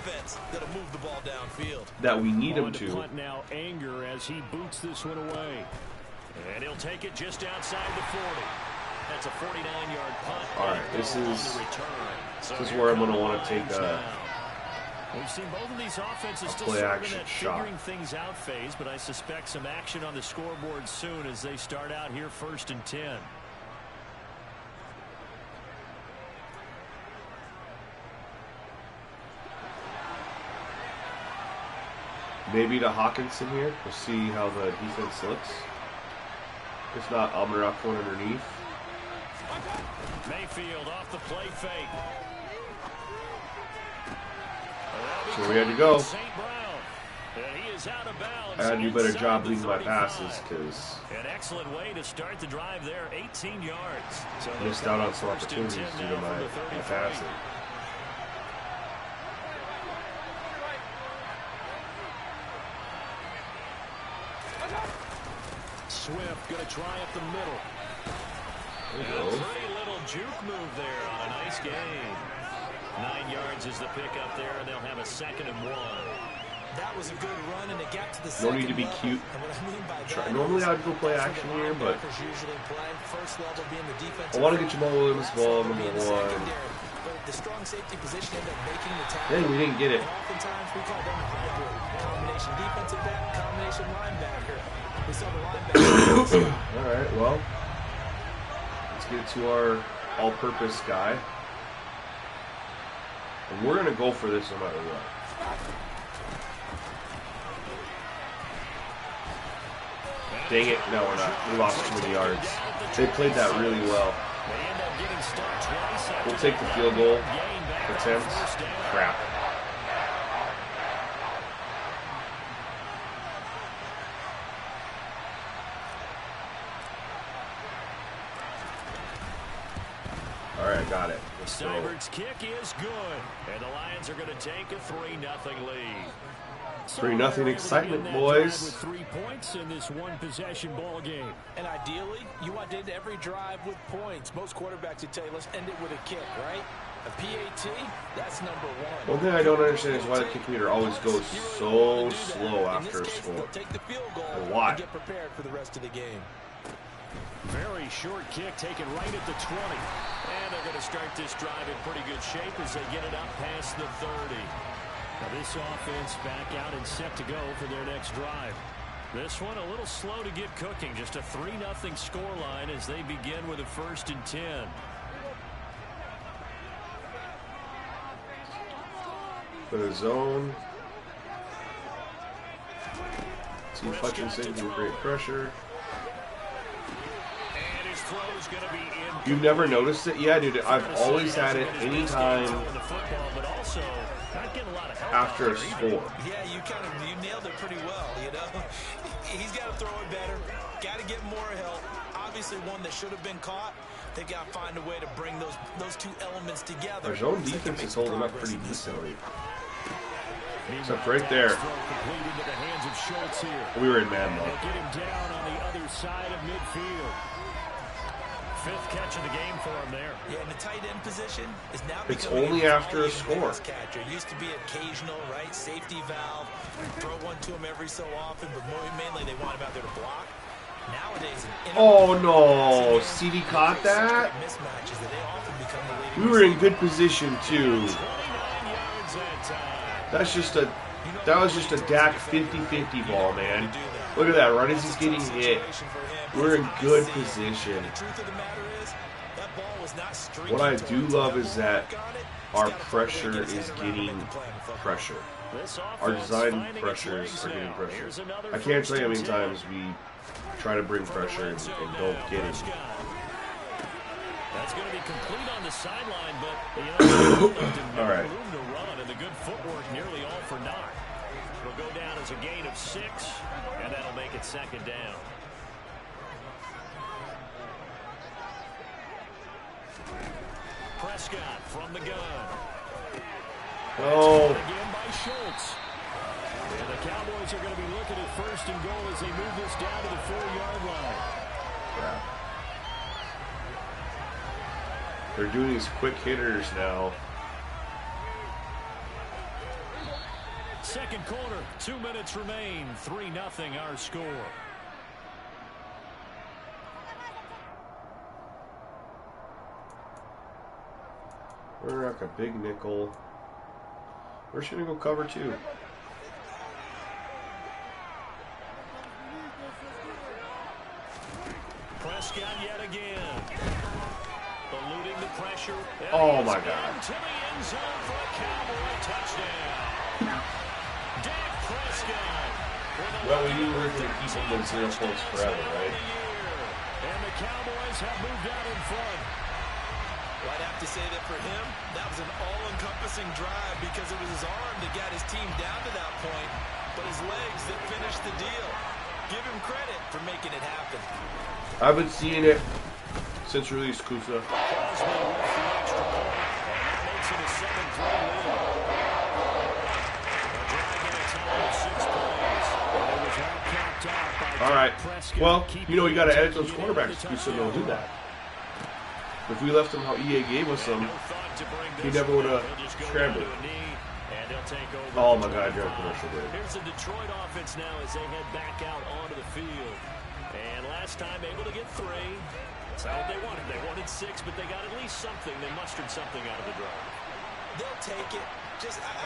A: that we need them to.
C: Now Anger as he boots this one away, and he'll take it just outside the 40. That's a 49-yard punt.
A: All right, this is where I'm going to want to take a.
C: We've seen both of these offenses still
A: play
C: sort of
A: action
C: in that
A: shot.
C: figuring things out phase, but I suspect some action on the scoreboard soon as they start out here 1st and 10.
A: Maybe to Hawkinson here. We'll see how the defense looks. If not, Almirach one underneath.
C: Mayfield off the play fake.
A: So we had to go.
C: St. Brown. And he is out of bounds.
A: I had to do a better
C: inside
A: job
C: the
A: leading my
C: 35.
A: passes because
C: An excellent way to start the drive there, 18 yards. So
A: I missed out on some opportunities due to my passing.
C: Swift going to try up the middle.
A: There we
C: A
A: go.
C: pretty little juke move there on a nice gain. 9 yards is the pickup there, and they'll have a 2nd and 1.
D: That was a good run, and it got to the
A: No need to be cute. Normally I'd go play action here, but I want to get Jamal Williams ball number 1.
D: The strong safety position ended up making the tackle.
A: Dang, we didn't get it.
D: Oftentimes we call them a hybrid. Combination defensive back, combination linebacker. We saw the linebacker.
A: All right, well, let's get to our all-purpose guy. And we're going to go for this no matter what. Dang it, no we're not. We lost too many yards. They played that really well. We'll take the field goal attempt. Crap. Alright, I got it.
C: Steibert's kick is good, and the Lions are going to take a 3-0 lead.
A: 3-0 excitement, boys.
C: With 3 points in this one-possession ball game.
D: And ideally, you want to end every drive with points. Most quarterbacks would tell you, let's end it with a kick, right? A PAT, that's number 1.
A: One thing I don't understand is why the kick meter always goes so slow after a score.
D: Take the field goal
A: And why?
D: and get prepared for the rest of the game.
C: Very short kick taken right at the 20. And they're going to start this drive in pretty good shape as they get it up past the 30. Now this offense back out and set to go for their next drive. This one a little slow to get cooking. Just a 3-0 scoreline as they begin with a 1st and 10.
A: For the zone. See Hutchinson can create pressure.
C: And his throw is going to be in.
A: You've never noticed it? Yeah, dude. I've always had it anytime after a score.
D: Yeah, you nailed it pretty well, you know. He's got to throw it better. Got to get more help. Obviously one that should have been caught. They got to find a way to bring those two elements together.
A: Our zone defense is holding up pretty decently. Except right there. We were in man mode.
C: Get him down on the other side of midfield. 5th catch of the game for him there.
D: Yeah, and the tight end position is now
A: It's
D: becoming
A: only after a score.
D: Catcher. It used to be occasional, right? Safety valve. Throw one to him every so often, but mainly they want him out there to block. Nowadays,
A: oh no, CD caught that?
D: Mismatches that they often become the leading.
A: We were in good position too. That was just a Dak 50-50 ball, man. Look at that, right as he's getting hit. We're in good position. What I do love is that our pressure is getting pressure. Our design pressures are getting pressure. I can't tell you how many times we try to bring pressure and don't get it.
C: That's going to be complete on the sideline, but
A: all right.
C: Room to run, and the good footwork nearly all for naught. It'll go down as a gain of 6, and that'll make it 2nd down. Prescott from the gun.
A: Oh.
C: Again by Schultz. And the Cowboys are going to be looking at 1st and goal as they move this down to the 4-yard line.
A: Crap. They're doing these quick hitters now.
C: Second quarter, 2 minutes remain. 3-0 our score.
A: We're like a big nickel. We're just going to go cover 2.
C: Prescott yet again. Eluding the pressure.
A: Oh my God.
C: To the end zone for a Cowboy touchdown. Dak Prescott.
A: Well, we knew we were going to keep them with 0 points forever, right?
C: And the Cowboys have moved out in front.
D: Well, I'd have to say that for him, that was an all-encompassing drive because it was his arm that got his team down to that point, but his legs that finished the deal. Give him credit for making it happen.
A: I've been seeing it since release, Kusa.
C: Crosby with the extra point, and that makes it a 7-3 lead. A drive in a total of 6 plays. It was all capped off by
A: All right.
C: Prescott.
A: Well, you know, you got to edit those
C: Keeping
A: quarterbacks.
C: the
A: Kusa
C: touchdown.
A: don't do that. If we left him how EA gave us them, he never would have scrambled. Oh my God, you're on commercial break.
C: Here's the Detroit offense now as they head back out onto the field. And last time able to get 3. That's not what they wanted. They wanted 6, but they got at least something. They mustered something out of the drive.
D: They'll take it.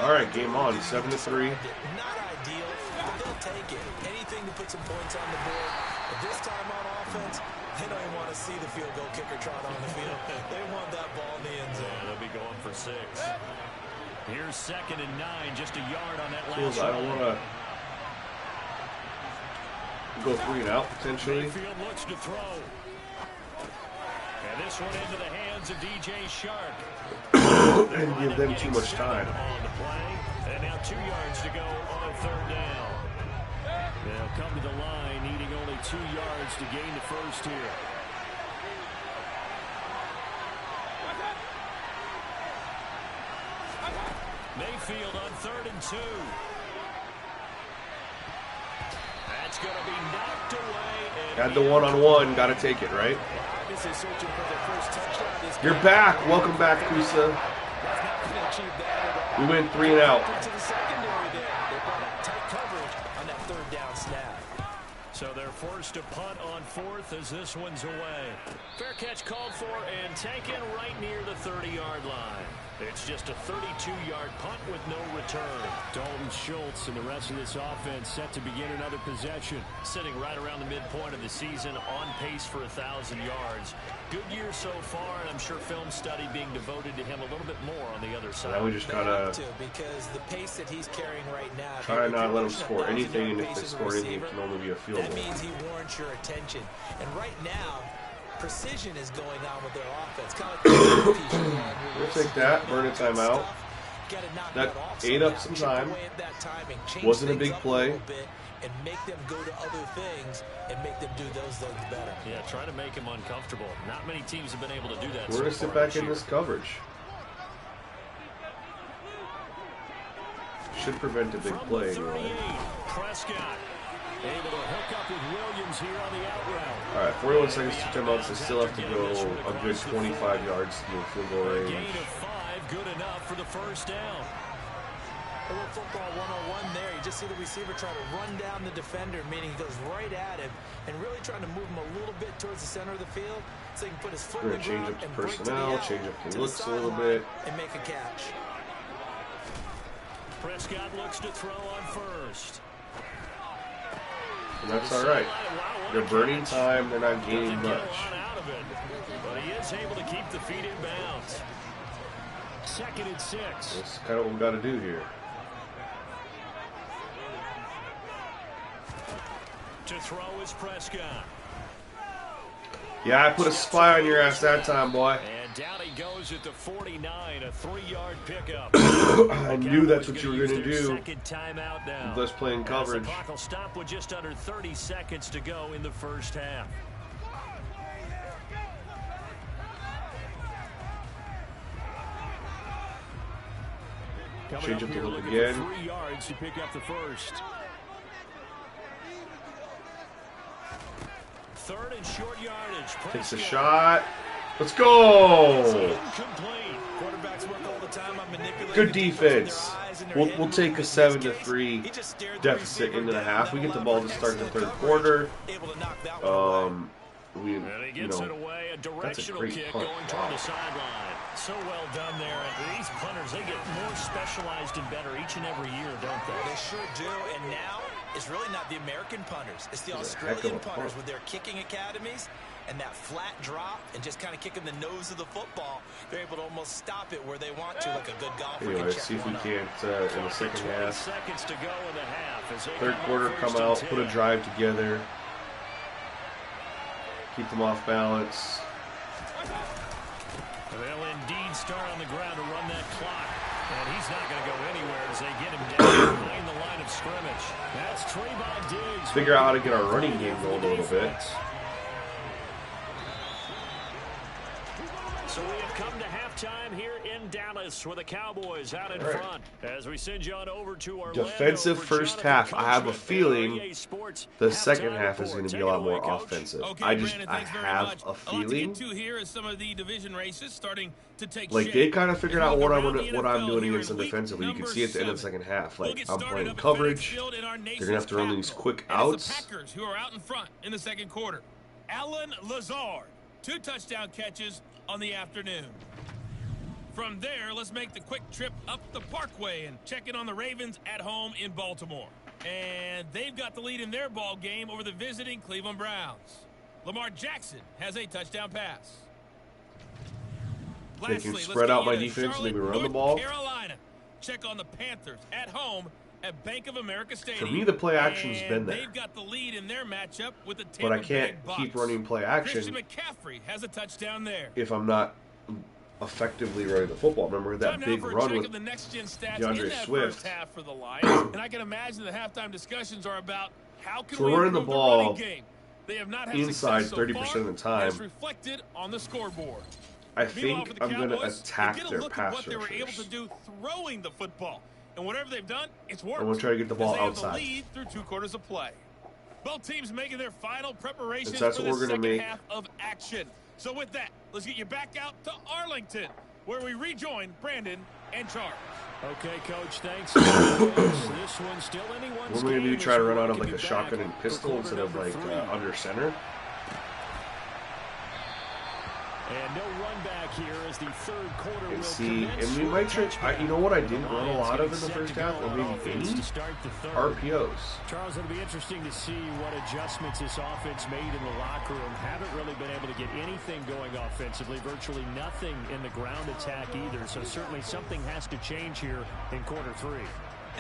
A: All right, game on. 7-3.
D: Not ideal, but they'll take it. Anything to put some points on the board. But this time on offense, they don't even want to see the field goal kicker trot on the field. They want that ball in the end zone.
C: Yeah, they'll be going for 6. Here's 2nd and 9, just a yard on that
A: Feels
C: last
A: I don't want to go 3 and out potentially.
C: Mayfield looks to throw. And this one into the hands of DJ Shark.
A: And give them too much time.
C: On the play. And now 2 yards to go on 3rd down. They'll come to the line needing only 2 yards to gain the first here. Mayfield on 3rd and 2. That's going to be knocked away.
A: Had the one-on-one, got to take it, right?
D: This is searching for their first touchdown. This
A: You're back. Welcome back, Kusa.
D: That's not going to achieve that at all.
A: We went 3 and out.
D: To the secondary there. They brought up tight coverage on that 3rd down snap.
C: So they're forced to punt on 4th as this one's away. Fair catch called for and taken right near the 30-yard line. It's just a 32-yard punt with no return. Dalton Schultz and the rest of this offense set to begin another possession. Sitting right around the midpoint of the season, on pace for 1,000 yards. Good year so far, and I'm sure film study being devoted to him a little bit more on the other side.
A: Now we just gotta
D: because the pace that he's carrying right now.
A: try not let him score anything, and if they score anything, it can only be a field
D: That
A: goal.
D: means he warrants your attention. And right now, precision is going on with their offense. Kind of
A: We'll take that. Burn a timeout. That ate up some time. Wasn't a big play.
D: And make them go to other things and make them do those things better.
C: Yeah, try to make him uncomfortable. Not many teams have been able to do that.
A: We're going to sit back in this coverage. Should prevent a big play anyway.
C: Prescott able to hook up with Williams here on the out route.
A: All right, 41 seconds, 2 timeouts. They still have to go a good 25 yards to the field goal
C: A
A: range.
C: gain of 5, good enough for the first down.
D: A little football 101 there. You just see the receiver trying to run down the defender, meaning he goes right at him and really trying to move him a little bit towards the center of the field so he can put his foot
A: We're
D: in the
A: going to change
D: ground
A: up the
D: and break to the
A: personnel,
D: out,
A: change up
D: to
A: the looks a little
D: sideline
A: bit.
D: and make a catch.
C: Prescott looks to throw on first.
A: And that's all right. They're burning time. They're not gaining
C: Doesn't get a
A: much.
C: lot out of it, but he is able to keep the feet in bounds. 2nd and 6.
A: That's kind of what we got to do here.
C: To throw is Prescott.
A: Yeah, I put a spy on your ass that time, boy.
C: And down he goes at the 49, a 3-yard pickup.
A: I knew that's what you were going to do.
C: Second timeout now.
A: Let's play in
C: As
A: coverage.
C: the clock will stop with just under 30 seconds to go in the first half.
A: Change up the look
C: looking
A: again.
C: for 3 yards to pick up the first. 3rd and short yardage.
A: Takes a shot. Let's go.
C: Incomplete.
D: Quarterbacks work all the time on manipulating
A: Good
D: the defense
A: defense.
D: with their eyes and their
A: We'll
D: head
A: take a
D: movement.
A: 7-3
D: He just stared the
A: deficit
D: receiver
A: into the
D: down,
A: half. We
D: not
A: get the
D: allowed
A: ball
D: for
A: to start the
D: excellent
A: third quarter.
D: able to knock that one away.
A: We,
C: And he
A: you
C: gets it
A: know,
C: away. A
A: that's a
C: directional
A: great
C: kick
A: punt.
C: going toward the sideline. So well done there. And these punters, they get more specialized and better each and every year, don't they?
D: They sure do. And now it's really not the American punters. It's the
A: It's a heck of
D: Australian
A: a punt.
D: punters with their kicking academies and that flat drop and just kind of kicking the nose of the football. They're able to almost stop it where they want to, like a good golfer.
A: Anyway,
D: can check
A: see if we
D: one up.
A: can't in the second
C: 20
A: half.
C: seconds to go in the half. As they
A: Third
C: come
A: quarter,
C: up
A: come
C: first
A: out,
C: and
A: put a
C: 10.
A: drive together. Keep them off balance.
C: They'll indeed start on the ground to run that clock. And he's not going to go anywhere as they get him down behind the line of scrimmage. That's Trayvon Diggs.
A: Figure out how to get our running game going a little bit.
C: So we have come to halftime here in Dallas with the Cowboys out in
A: All right.
C: front. As we send you on over to Orlando
A: Defensive
C: for
A: first
C: Jonathan
A: half. I have a
C: Coachman,
A: feeling
C: REA Sports
A: the second
C: halftime
A: half is
C: report.
A: going to be
C: Take
A: a lot
C: it away,
A: more
C: Coach.
A: offensive.
F: Okay,
A: I
F: Brandon, thanks very
A: have
F: much.
A: a
F: A lot to
A: feeling
F: get to here is some of the division races starting to take
A: like
F: shape.
A: they kind of figured
F: As
A: out
F: we
A: what
F: look
A: I'm
F: around
A: gonna,
F: the
A: what I'm
F: NFL
A: doing
F: here
A: against them
F: in week
A: defensively. You can
F: number
A: see at the end of the
F: 7.
A: second half.
F: We'll
A: Like
F: get
A: I'm
F: started
A: playing
F: up at FedEx
A: coverage.
F: Field in our
A: They're
F: nation's
A: gonna have to run these
F: capital.
A: quick
F: And it's
A: outs.
F: the Packers who are out in front in the second quarter. Allen Lazard, 2 touchdown catches on the afternoon. From there, let's make the quick trip up the Parkway and check in on the Ravens at home in Baltimore. And they've got the lead in their ball game over the visiting Cleveland Browns. Lamar Jackson has a touchdown pass.
A: They can
F: Lastly,
A: spread
F: let's
A: out
F: get
A: my
F: you to
A: defense and they
F: Charlotte,
A: can run the
F: North
A: ball.
F: Carolina. Check on the Panthers at home at Bank of America Stadium.
A: For me, the play action's
F: And
A: been there.
F: They've got the lead in their matchup with the Tampa
A: But I can't
F: Bay
A: keep
F: Bucs.
A: running play action
F: Christian McCaffrey has a touchdown there.
A: if I'm not effectively running the football. Remember that
F: Time now
A: big
F: for a
A: run
F: check
A: with
F: of the next-gen stats
A: DeAndre
F: in that
A: Swift.
F: first half for the Lions. And I can imagine the halftime discussions are about how can
A: So
F: we
A: we're running the
F: improve
A: ball
F: running game. They have not had
A: inside
F: success so
A: 30% of the
F: far,
A: time.
F: as reflected on the scoreboard.
A: I
F: Meanwhile,
A: think
F: for the
A: I'm going to
F: Cowboys,
A: attack
F: get a
A: their
F: look at
A: pass
F: what they were able to
A: rushers.
F: do throwing the football. And whatever they've done, it's worked.
A: I'm gonna try to get the ball
F: as they
A: outside.
F: have the lead through 2 quarters of play. Both teams making their final preparations
A: That's
F: for
A: what
F: the
A: we're gonna
F: second
A: make.
F: half of action. So with that, let's get you back out to Arlington, where we rejoin Brandon and Charles.
C: Okay, Coach, thanks. This one's still anyone's
A: We're going to
C: game
A: try to
C: as we
A: run out of
C: welcome
A: like a
C: you
A: shotgun
C: back
A: and
C: for
A: pistol
C: quarter
A: instead of
C: number
A: like
C: 3.
A: under center.
C: And no run back here as the third quarter
A: And
C: will
A: see,
C: commence.
A: and we might try. You know what I didn't run a
C: Lions
A: lot of
C: getting
A: in the
C: set
A: first
C: to
A: half,
C: go
A: or
C: on
A: maybe
C: offense
A: any
C: to start the third.
A: RPOs.
C: Charles, it'll be interesting to see what adjustments this offense made in the locker room. Haven't really been able to get anything going offensively, virtually nothing in the ground attack either. So certainly something has to change here in quarter 3.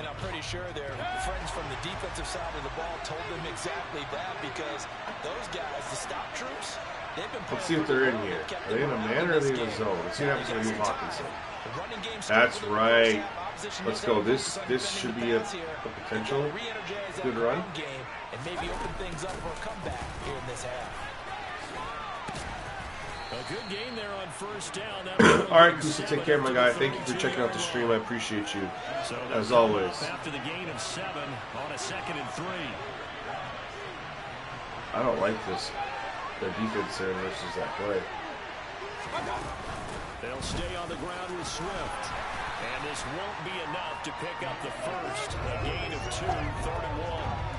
D: And I'm pretty sure their friends from the defensive side of the ball told them exactly that, because those guys, the stop troops, they've been
A: Let's see if they're in here. Are they in a man or are they in a zone? Let's see what happens to Nate Hawkinson. That's right. Let's go. This should be a potential good run.
D: And maybe open things up for a comeback here in this half.
C: A good game there on first down.
A: All right, Kusa, take care, my guy. Thank you for checking out the stream. I appreciate you, as always.
C: After the gain of 7 on a 2nd and 3.
A: I don't like this. The defense there versus that play.
C: They'll stay on the ground with Swift. And this won't be enough to pick up the first. A gain of 2, 3rd and 1.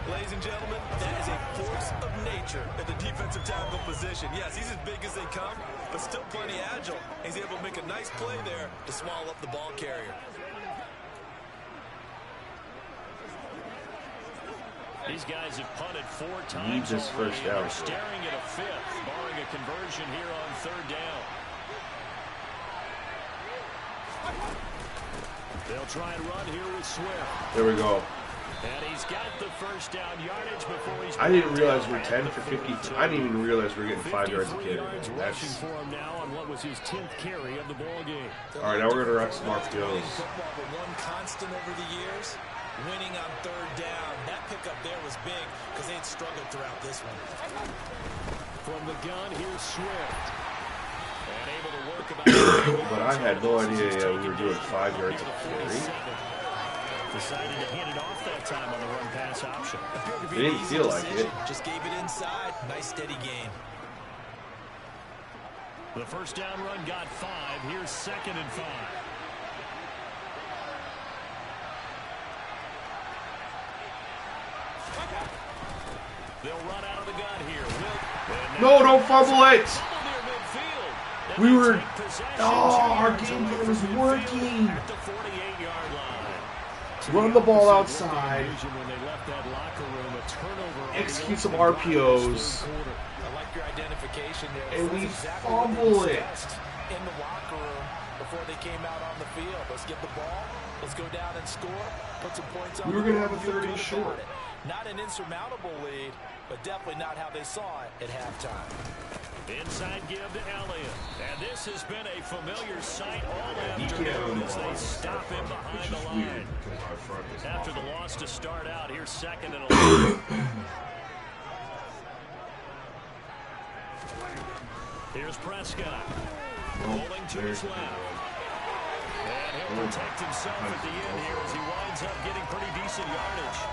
D: Ladies and gentlemen, that is a force of nature at the defensive tackle position. Yes, he's as big as they come, but still plenty agile. He's able to make a nice play there to swallow up the ball carrier.
C: These guys have punted 4 times
A: Need this
C: already,
A: first
C: and
A: down.
C: they're staring at a 5th, barring a conversion here on 3rd down. They'll try and run here with Swift.
A: There we go.
C: And he's got the first down yardage before he's...
A: I didn't realize we're 10 for 50. I didn't even realize we're getting 5 yards a
C: 53
A: carry.
C: yards rushing
A: That's
C: for him now on what was his 10th carry of the ball game.
A: all right. Now we're gonna run some RPOs.
D: Football, but one constant over the years, winning on 3rd down. That pickup there was big because they had struggled throughout this one.
C: From the gun, here's Swift. And able to work
G: But I had no idea we were doing 5 yards of carry.
C: Decided to hand it off that time on the run pass option.
G: It didn't feel like it.
D: Just gave it inside. Nice steady gain.
C: The first down run got 5. Here's 2nd and 5. They'll run out of the gun here.
A: No, don't fumble it. We were. Oh, our game plan was working. Run the ball outside. Execute some RPOs.
D: I like your identification there.
A: And we
D: exactly
A: fumble it.
D: In the locker room before they came out on the field. Let's get the ball. Let's go down and score. Put some points on.
A: We were going to have a 30 short.
D: Not an insurmountable lead, but definitely not how they saw it at halftime.
C: Inside give to Elliott. And this has been a familiar sight all afternoon as they stop him behind the line. After the loss to start out, here's 2nd and 11. Here's Prescott. Rolling to his left. And he'll protect himself at the end here as he winds up getting pretty decent yardage.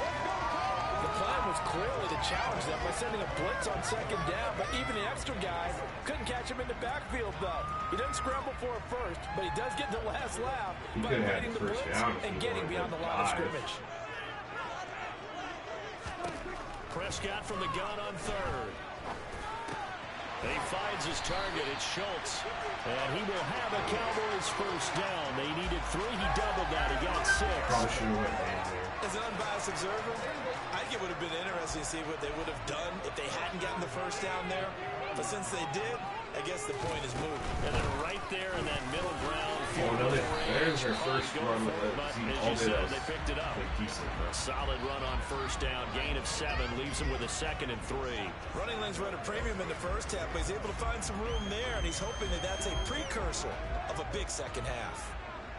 D: The plan was clearly to challenge them by sending a blitz on 2nd down, but even the extra guy couldn't catch him in the backfield, though. He doesn't scramble for it first, but he does get the last laugh by evading the blitz and getting beyond the line of scrimmage.
C: Prescott from the gun on 3rd. He finds his target. It's Schultz. And he will have a Cowboys first down. They needed 3. He doubled that. He got 6.
A: Probably should have went down there.
D: As an unbiased observer, I think it would have been interesting to see what they would have done if they hadn't gotten the first down there. But since they did, I guess the point is moved.
C: And then right there in that middle ground.
A: There's their first run with it.
C: As you said, they picked it up.
A: Decent.
C: Solid run on first down. Gain of 7 leaves him with a 2nd and 3.
D: Running lanes run a premium in the first half, but he's able to find some room there, and he's hoping that that's a precursor of a big second half.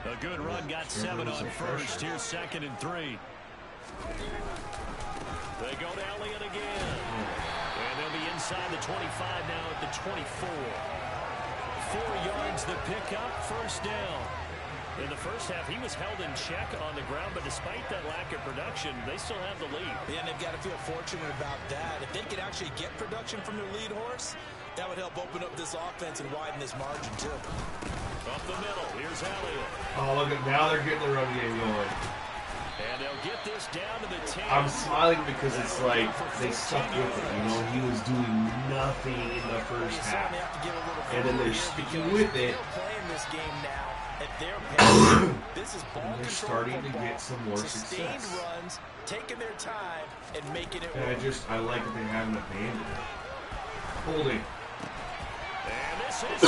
C: A good run, got 7 on first. Here's 2nd and 3. They go to Elliott again. And they'll be inside the 25 now at the 24. 4 yards the pickup, first down. In the first half, he was held in check on the ground, but despite that lack of production, they still have the lead.
D: Yeah, and they've got to feel fortunate about that. If they could actually get production from their lead horse, that would help open up this offense and widen this margin, too.
C: Up the middle, here's Elliott.
A: Oh, look at now they're getting the run game going.
C: And they'll get this down to the 10.
A: I'm smiling because it's like they stuck with it. You know, he was doing nothing in the first half, and then they're sticking with it.
D: Playing this game now at their pace. This is ball
A: And they're
D: control
A: starting to
D: football.
A: get some more
D: Sustained
A: success.
D: runs, taking their time and making it
A: And
D: work.
A: I like that they haven't abandoned it. Holding.
C: And this is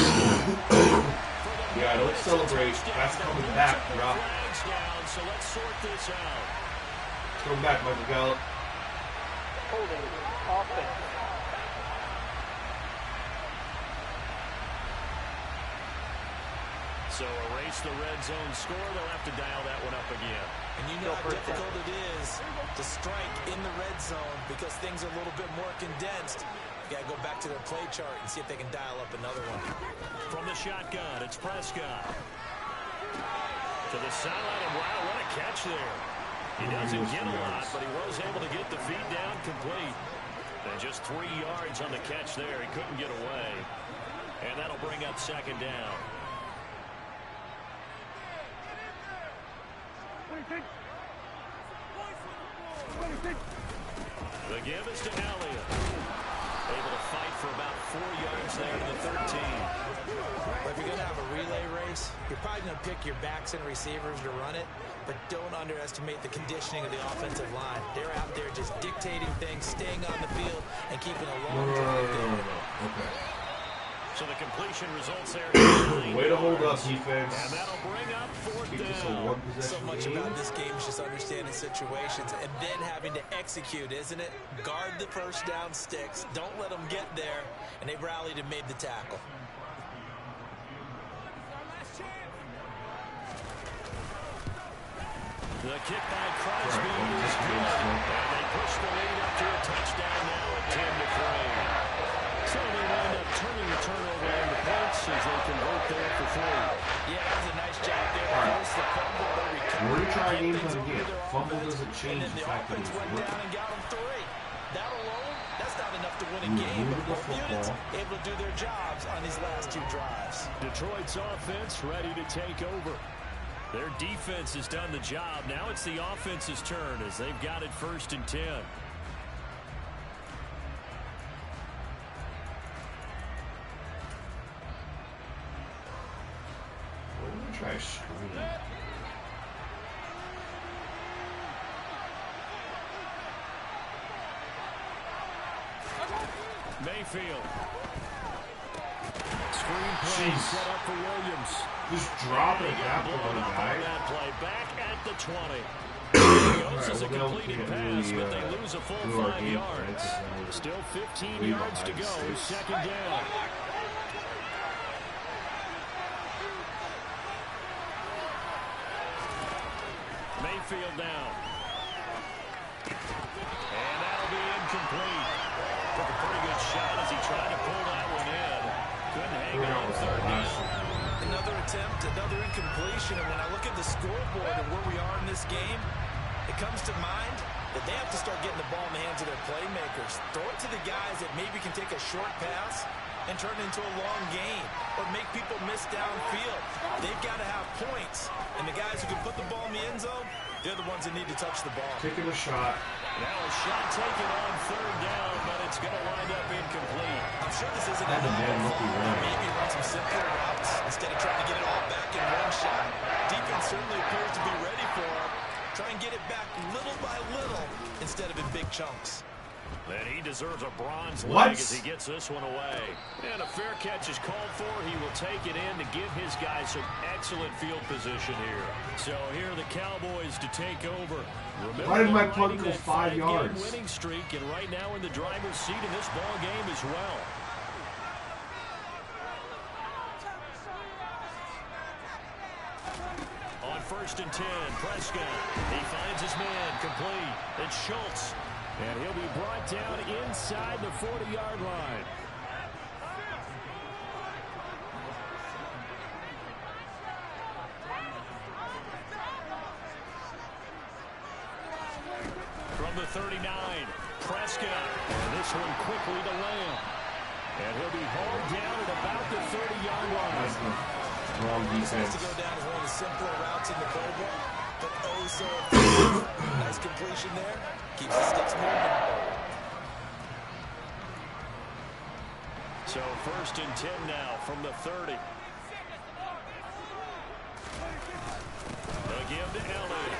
A: Yeah, don't celebrate. That's coming back, bro.
C: flags down, so let's sort this out.
A: Come back, Michael Gallup.
E: Holding offense.
C: So erase the red zone score. They'll have to dial that one up again.
D: And you know how difficult it is to strike in the red zone because things are a little bit more condensed. You got to go back to their play chart and see if they can dial up another one.
C: From the shotgun, it's Prescott. To the sideline, and wow, what a catch there. He doesn't get a lot, but he was able to get the feed down complete. And just 3 yards on the catch there. He couldn't get away. And that'll bring up 2nd down. The give is to Elliott. Able to fight for about 4 yards there to the 13.
D: But if you're going to have a relay race, you're probably going to pick your backs and receivers to run it, but don't underestimate the conditioning of the offensive line. They're out there just dictating things, staying on the field, and keeping a long drive going.
A: Okay.
C: So the completion results there.
A: Way to hold up, defense.
C: And that'll bring up 4th
A: Keep this a
C: down.
A: one
D: So
A: possession
D: much
A: game.
D: about this game is just understanding situations and then having to execute, isn't it? Guard the first down sticks. Don't let them get there. And they rallied and made the tackle.
C: The kick by Crosby is good. And they push the lead up to a touchdown now at 10-3. So they wind up turning the turnover into points as they convert there for 3.
D: Yeah, that was a nice job there.
A: All right.
D: Force the fumble, they recovered,
A: We're going to try a game
D: get
A: plan
D: things
A: again.
D: over their
A: Fumble
D: offense,
A: doesn't change
D: and then
A: the fact that
D: offense
A: it's
D: went
A: working.
D: down and got them 3. That alone, that's not enough to win a
A: You
D: game.
A: move
D: But
A: the
D: both units
A: football.
D: able to do their jobs on these last 2 drives.
C: Detroit's offense ready to take over. Their defense has done the job. Now it's the offense's turn as they've got it 1st and 10.
A: We're going to try a screen.
C: Mayfield. Screen play
A: Jeez.
C: set up for Williams.
A: Just drop it back to
C: Blown
A: one
C: up
A: guy.
C: on that play. Back at the 20.
A: Alright,
C: This is a
A: well, we
C: completed
A: can't
C: pass,
A: really,
C: but they lose a full
A: do our
C: 5
A: game
C: yards.
A: plan, so we're
C: Still 15
A: way
C: yards to
A: behind
C: go.
A: six.
C: 2nd down. Mayfield down. And that'll be incomplete. Took a pretty good shot as he tried to pull that one in. Couldn't hang
A: That
C: on
A: was
C: 3rd
A: the
C: down.
A: last one.
D: Another attempt, another incompletion, and when I look at the scoreboard and where we are in this game, it comes to mind that they have to start getting the ball in the hands of their playmakers. Throw it to the guys that maybe can take a short pass and turn it into a long gain or make people miss downfield. They've got to have points, and the guys who can put the ball in the end zone, they're the ones that need to touch the ball.
A: Taking a shot.
C: Now a shot taken on 3rd down, but it's going to wind up incomplete.
D: I'm sure this isn't
A: Had the man looking around.
D: maybe run some simpler routes instead of trying to get it all back in one shot. Defense certainly appears to be ready for it. Try and get it back little by little instead of in big chunks.
C: And he deserves a bronze
A: What?
C: leg as he gets this one away. And a fair catch is called for. He will take it in to give his guys some excellent field position here. So here are the Cowboys to take over. Remember,
A: Why did my
C: they're
A: punt
C: riding
A: go
C: that
A: 5
C: 5-game
A: yards?
C: winning streak, and right now in the driver's seat in this ball game as well. On 1st and 10, Prescott. He finds his man complete. It's Schultz. And he'll be brought down inside the 40-yard line. From the 39, Prescott. And this one quickly to Lamb. And he'll be hauled down at about the 30-yard line.
A: That's the wrong
D: This has
A: defense.
D: to go down as one of the simpler routes in the playbook, but oh so effective. Nice completion there. Keeps the sticks moving.
C: So 1st and 10 now from the 30. They'll give to Elliott.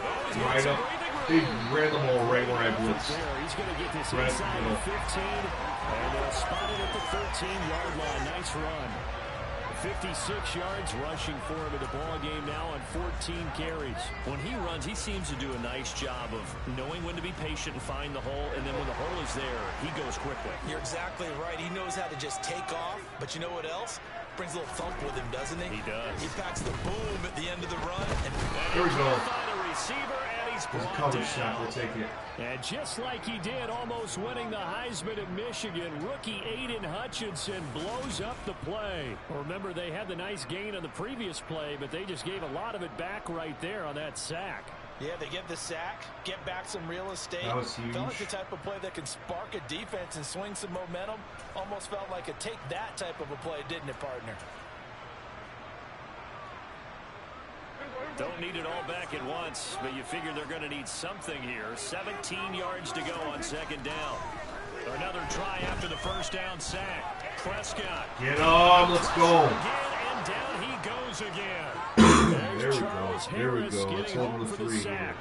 C: Oh, he's got
A: Right
C: some
A: up.
C: breathing
A: They
C: room.
A: ran the ball right where I blitzed.
C: There, he's going to get this
A: Right,
C: inside
A: middle.
C: the 15, and they'll spot it at the 13-yard line. Nice run. 56 yards rushing for him in the ball game now on 14 carries. When he runs, he seems to do a nice job of knowing when to be patient and find the hole, and then when the hole is there, he goes quickly.
D: You're exactly right. He knows how to just take off, but you know what else? Brings a little thump with him, doesn't he?
C: He does.
D: He packs the boom at the end of the run. And
A: Here we go.
C: Find a receiver, and he's
A: There's a
C: brought
A: coverage
C: down.
A: snap. We'll take it.
C: And just like he did, almost winning the Heisman at Michigan, rookie Aiden Hutchinson blows up the play. Remember, they had the nice gain on the previous play, but they just gave a lot of it back right there on that sack.
D: yeah, they get the sack, get back some real estate.
A: That was huge.
D: Felt like the type of play that can spark a defense and swing some momentum. Almost felt like a take that type of a play, didn't it, partner?
C: Don't need it all back at once, but you figure they're going to need something here. 17 yards to go on 2nd down. Another try after the 1st down sack. Prescott.
A: Get on. Let's go.
C: Again, and down he goes again.
A: There we
C: Charles
A: go. There we
C: Harris
A: go. Let's
C: getting
A: hold
C: home
A: the
C: for the
A: 3
C: sack.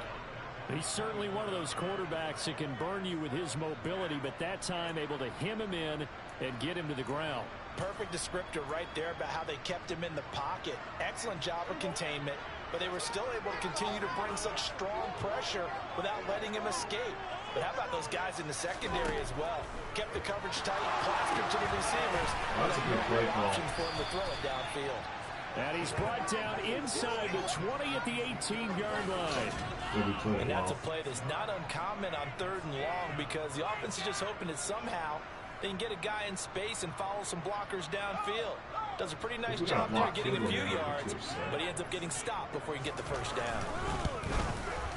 A: here.
C: He's certainly one of those quarterbacks that can burn you with his mobility, but that time able to hem him in and get him to the ground.
D: Perfect descriptor right there about how they kept him in the pocket. Excellent job of containment, but they were still able to continue to bring such strong pressure without letting him escape. But how about those guys in the secondary as well? Kept the coverage tight, plastered to the receivers.
A: That's a good play call.
D: Options for him to throw it downfield.
C: And he's brought down inside the 20 at the 18-yard line.
A: Good, we played
D: And
A: it
D: that's a
A: well.
D: play that's not uncommon on 3rd and long because the offense is just hoping that somehow They can get a guy in space and follow some blockers downfield. Does a pretty nice job there getting a few yards, but he ends up getting stopped before he can get the first down.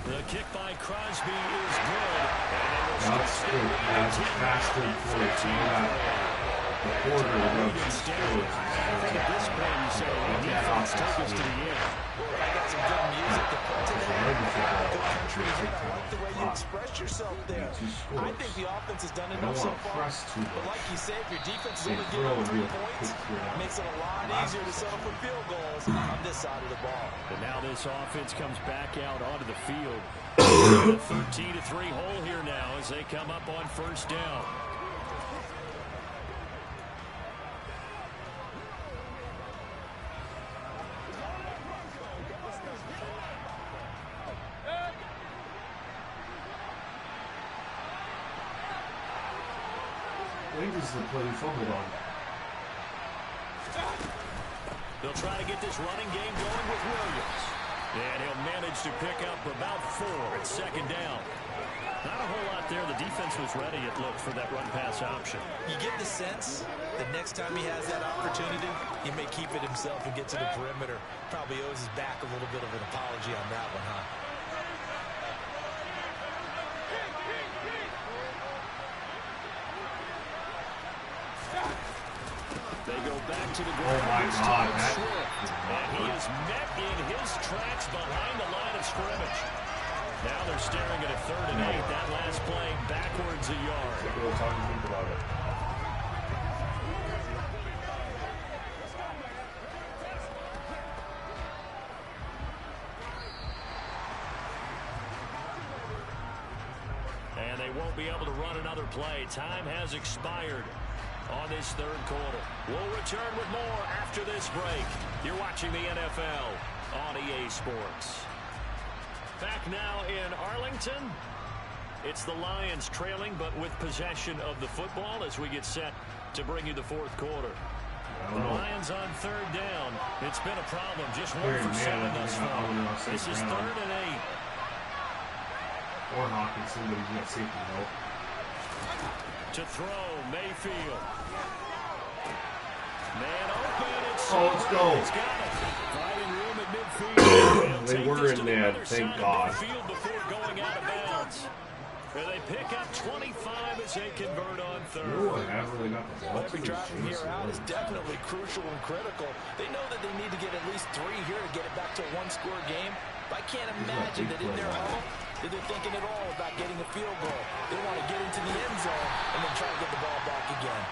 C: The kick by Crosby is good.
A: That's good. That's faster than forwards. You got the quarter of just forwards.
C: At this point, you say, the defense took us to the end.
D: I got some good music to put to that. Good country. I like the way you express yourself there. I think the offense has done enough so far. But like you say, if your defense is only giving 3 points, it makes it a lot easier to settle for field goals on this side of the ball.
C: But now this offense comes back out onto the field. A 13-3 hole here now as they come up on first down.
A: This is the play we fumbled on.
C: They'll try to get this running game going with Williams. And he'll manage to pick up about 4 at second down. Not a whole lot there. The defense was ready, it looked, for that run-pass option.
D: You get the sense that next time he has that opportunity, he may keep it himself and get to the perimeter. Probably owes his back a little bit of an apology on that one, huh?
C: They go back to the
A: Oh
C: ground.
A: my God,
C: And he is met in his tracks behind the line of scrimmage. Now they're staring at a 3rd and 8. That last play backwards a yard.
G: People are talking to think about it.
C: And they won't be able to run another play. Time has expired on this 3rd quarter. We'll return with more after this break. You're watching the NFL on EA Sports. Back now in Arlington. It's the Lions trailing, but with possession of the football as we get set to bring you the 4th quarter. The Lions on 3rd down. It's been a problem. Just 1 for 7 thus far. This is 3rd and 8.
A: Or Hawkinson, but he's got safety help.
C: To throw, Mayfield. Man open.
A: Let's go.
C: It's got it. Finding room at midfield.
A: They were in man, thank God.
C: Before going out of bounds. And they pick up 25 as they convert on 3rd.
A: You know what happened? They got the ball.
D: Every drive from here out is definitely crucial and critical. They know that they need to get at least 3 here to get it back to a 1-score game. But I can't imagine that in their huddle that they're thinking at all about getting a field goal. They want to get into the end zone and then try to get the ball back again.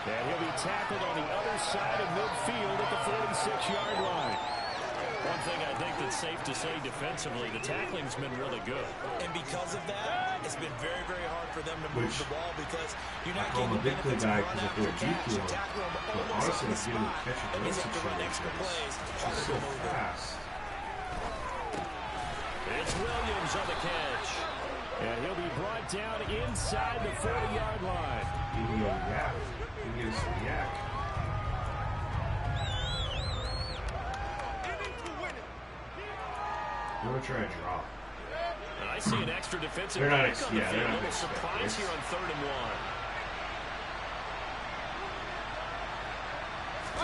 C: And he'll be tackled on the other side of midfield at the 46-yard line. One thing I think that's safe to say defensively, the tackling's been really good.
D: And because of that, it's been very, very hard for them to move the ball because you're not getting
A: the big play guy because if they're GQ, but honestly, if you didn't catch it,
D: means they have to run extra plays.
A: It's so fast.
C: It's Williams on the catch. And he'll be brought down inside the 40-yard line.
A: Give me a yak. Give me some yak. I'm going to try a draw.
C: And I see an extra defensive
A: They're not
C: back on the field.
A: they're
C: A
A: not
C: little surprise here on 3rd and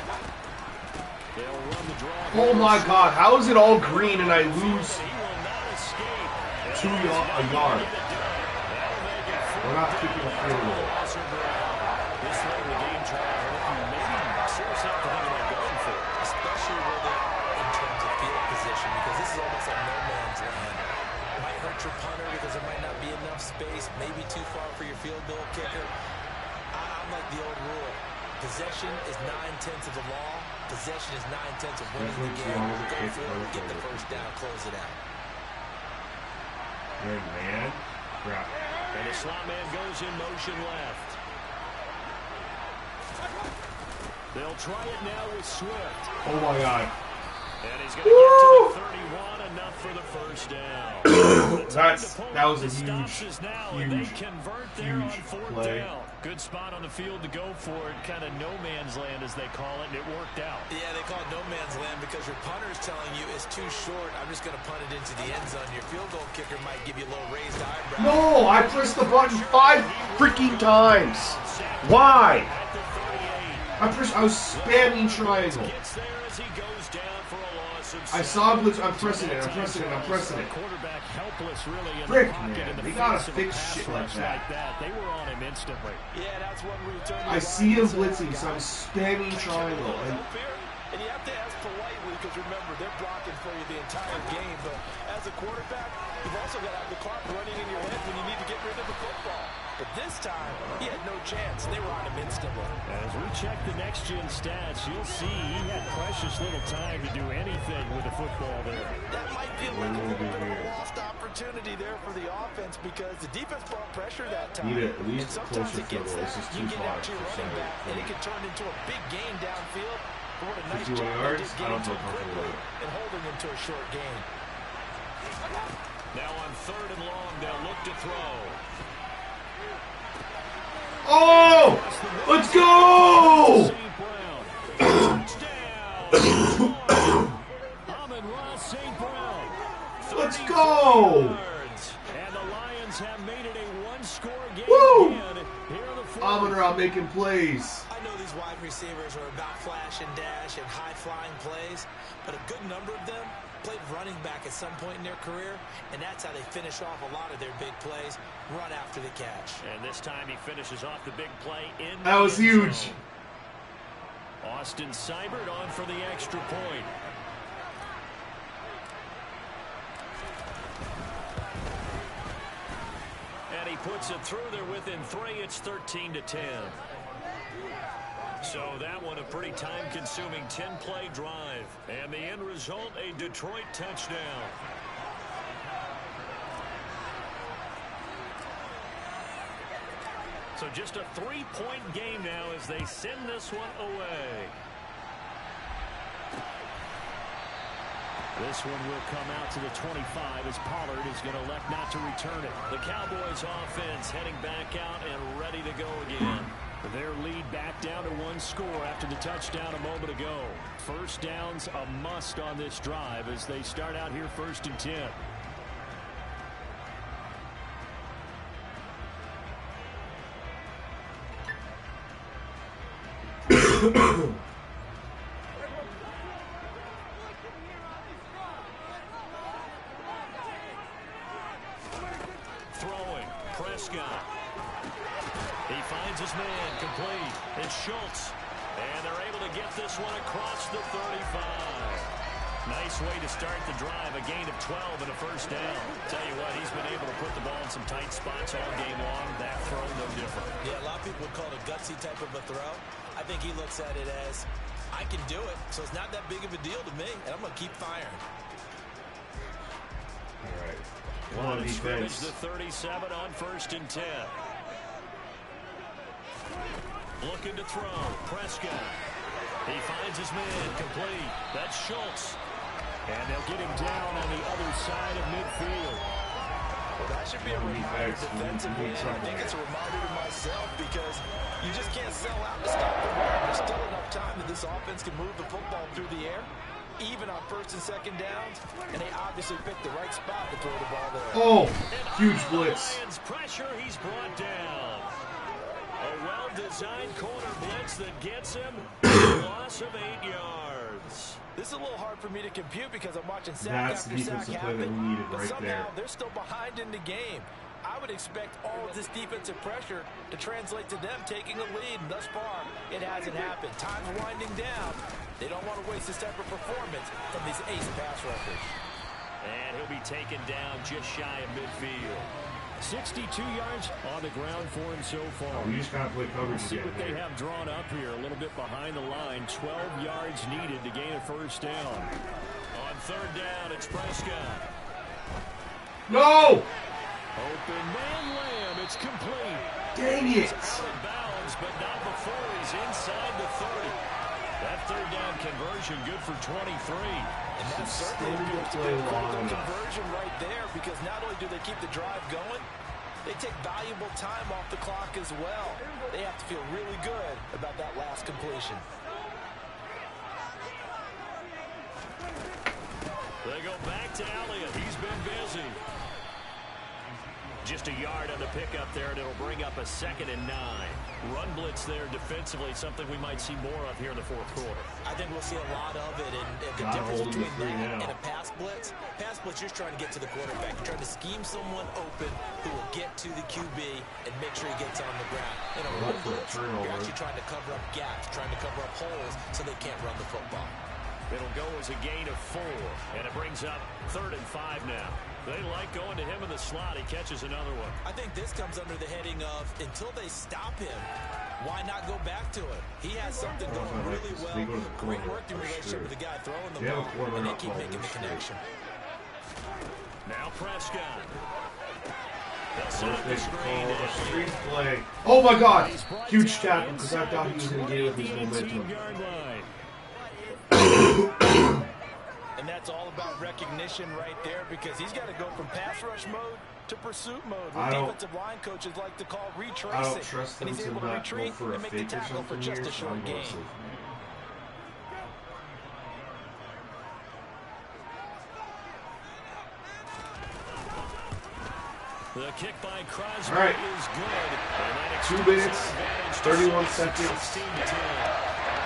C: 1. They'll run the draw.
A: Oh my God, how is it all green and I lose
C: He will not escape.
A: 2 yards? We're not kicking a field goal.
C: This late in the game, maybe seriously have to think about going for it.
D: Especially where they're in terms of field position because this is almost like no man's land. It might hurt your punter because there might not be enough space, maybe too far for your field goal kicker. I'm like the old rule. Possession is 9/10 of the law. Possession is 9/10 of winning the game. Go for it, get the first down, close it out.
A: Good man. Crap.
C: And the slot man goes in motion left. They'll try it now with Swift.
A: Oh my God.
C: And he's going to get to the 31, enough for the first down.
A: That was a huge play.
C: Down. Good spot on the field to go for it. Kind of no man's land, as they call it, and it worked out.
D: Yeah, they call it no man's land because your punter is telling you it's too short. I'm just going to punt it into the end zone. Your field goal kicker might give you a little raised eyebrow.
G: No, I pressed the button 5 freaking times. Why?
A: I was spamming triangle. I saw a blitz. I'm pressing it.
C: Quarterback helpless, really, in
A: Frick,
C: the pocket,
A: man.
C: in the
A: They gotta
C: face of
A: fix
C: pass
A: shit like
C: rush
A: that.
C: They were on him instantly.
D: Yeah, that's one return.
A: I see him blitzing, so I'm spamming triangle.
D: And you have to ask politely because remember, they're blocking for you the entire game. But as a quarterback, you've also got to have the clock running in your head when you need to get rid of the football. But this time, he had no chance. They were on him instantly.
C: As we check the next-gen stats, you'll see he had precious little time to do anything with the football there.
D: That might feel like a little bit of a lost opportunity there for the offense because the defense brought pressure that time.
A: Need it at least
D: and sometimes
A: closer
D: it gets
A: field goal.
D: that.
A: This is
D: You
A: too
D: get
A: far
D: out to your
A: for
D: running back,
A: Saturday.
D: and it can turn into a big gain downfield. But what a nice
A: 51
D: job they
A: yards?
D: did
A: I
D: getting
A: don't
D: to
A: feel
D: it
A: comfortable
D: quickly
A: with it.
D: and holding him to a short gain.
C: Now on 3rd and long, they'll look to throw.
A: Oh! Let's go!
C: St. Brown. Touchdown. Amon-Ra St. Brown.
A: Let's go!
C: Yards. And the Lions have made it a one-score game
A: Woo!
C: again. Here in the fourth.
A: Amon-Ra making plays.
D: I know these wide receivers are about flash and dash and high-flying plays, but a good number of them played running back at some point in their career, and that's how they finish off a lot of their big plays, run after the catch.
C: And this time he finishes off the big play in
A: That was
C: the end
A: huge.
C: zone. Austin Seibert on for the extra point. And he puts it through there within 3. It's 13-10. So that one a pretty time-consuming 10-play drive. And the end result, a Detroit touchdown. So just a 3-point game now as they send this one away. This one will come out to the 25 as Pollard is going to elect not to return it. The Cowboys offense heading back out and ready to go again. Their lead back down to 1 score after the touchdown a moment ago. First down's a must on this drive as they start out here 1st and 10. Throwing, Prescott. He finds his man, complete. It's Schultz. And they're able to get this one across the 35. Nice way to start the drive. A gain of 12 and a first down. Tell you what, he's been able to put the ball in some tight spots all game long. That throw, no different.
D: Yeah, a lot of people would call it a gutsy type of a throw. I think he looks at it as, I can do it, so it's not that big of a deal to me, and I'm going to keep firing.
A: All right.
C: One
A: One
C: scrimmage,
A: defense.
C: the 37 on 1st and 10. Looking to throw. Prescott. He finds his man, complete. That's Schultz. And they'll get him down on the other side of midfield.
D: Well, that should be a reminder defensively, and I think it's a reminder to myself because you just can't sell out to stop the run. There's still enough time that this offense can move the football through the air, even on 1st and 2nd downs, and they obviously picked the right spot to throw the ball there.
A: Oh, huge blitz.
C: Lions pressure, he's brought down. A well-designed corner blitz that gets him a loss of 8 yards.
D: This is a little hard for me to compute because I'm watching sack
A: That's the
D: after sack
A: defensive play that
D: happen,
A: we needed
D: but
A: right
D: somehow
A: there.
D: they're still behind in the game. I would expect all of this defensive pressure to translate to them taking a lead, and thus far, it hasn't happened. Time's winding down. They don't want to waste this type of performance from these ace pass rushers.
C: And he'll be taken down just shy of midfield. 62 yards on the ground for him so far.
A: We just gotta play coverage
C: See
A: again.
C: what they
A: here.
C: have drawn up here, a little bit behind the line. 12 yards needed to gain a first down. On 3rd down, it's Prescott.
A: No!
C: Open man Lamb, it's complete.
A: Dang it!
C: Out of bounds, but not before he's inside the 30. That third down conversion good for 23.
D: And that's certainly a good conversion right there, because not only do they keep the drive going, they take valuable time off the clock as well. They have to feel really good about that last completion.
C: They go back to Elliott. He's been busy. Just a yard on the pickup there, and it'll bring up a 2nd and 9. Run blitz there defensively, something we might see more of here in the fourth quarter.
D: I think we'll see a lot of it, and the difference between that and a pass blitz, you're trying to get to the quarterback. You're trying to scheme someone open who will get to the QB and make sure he gets on the ground. In a run blitz, you're actually trying to cover up gaps, trying to cover up holes so they can't run the football.
C: It'll go as a gain of 4, and it brings up 3rd and 5 now. They like going to him in the slot. He catches another one.
D: I think this comes under the heading of, until they stop him, why not go back to it? He has something going really well. Great working relationship with the guy throwing the ball, and they keep making the connection.
C: Now Prescott.
A: A street play. Oh my God! Huge tackle, because I thought he was going to get it with his momentum.
D: And that's all about recognition right there, because he's got to go from pass rush mode to pursuit mode. What defensive line coaches like to call retracing.
A: I don't trust them
D: and he's able to retreat and make the tackle for just a short gain.
C: The kick by Crosby is
A: All right.
C: good.
A: 2 minutes, 31 seconds.
C: 16-10.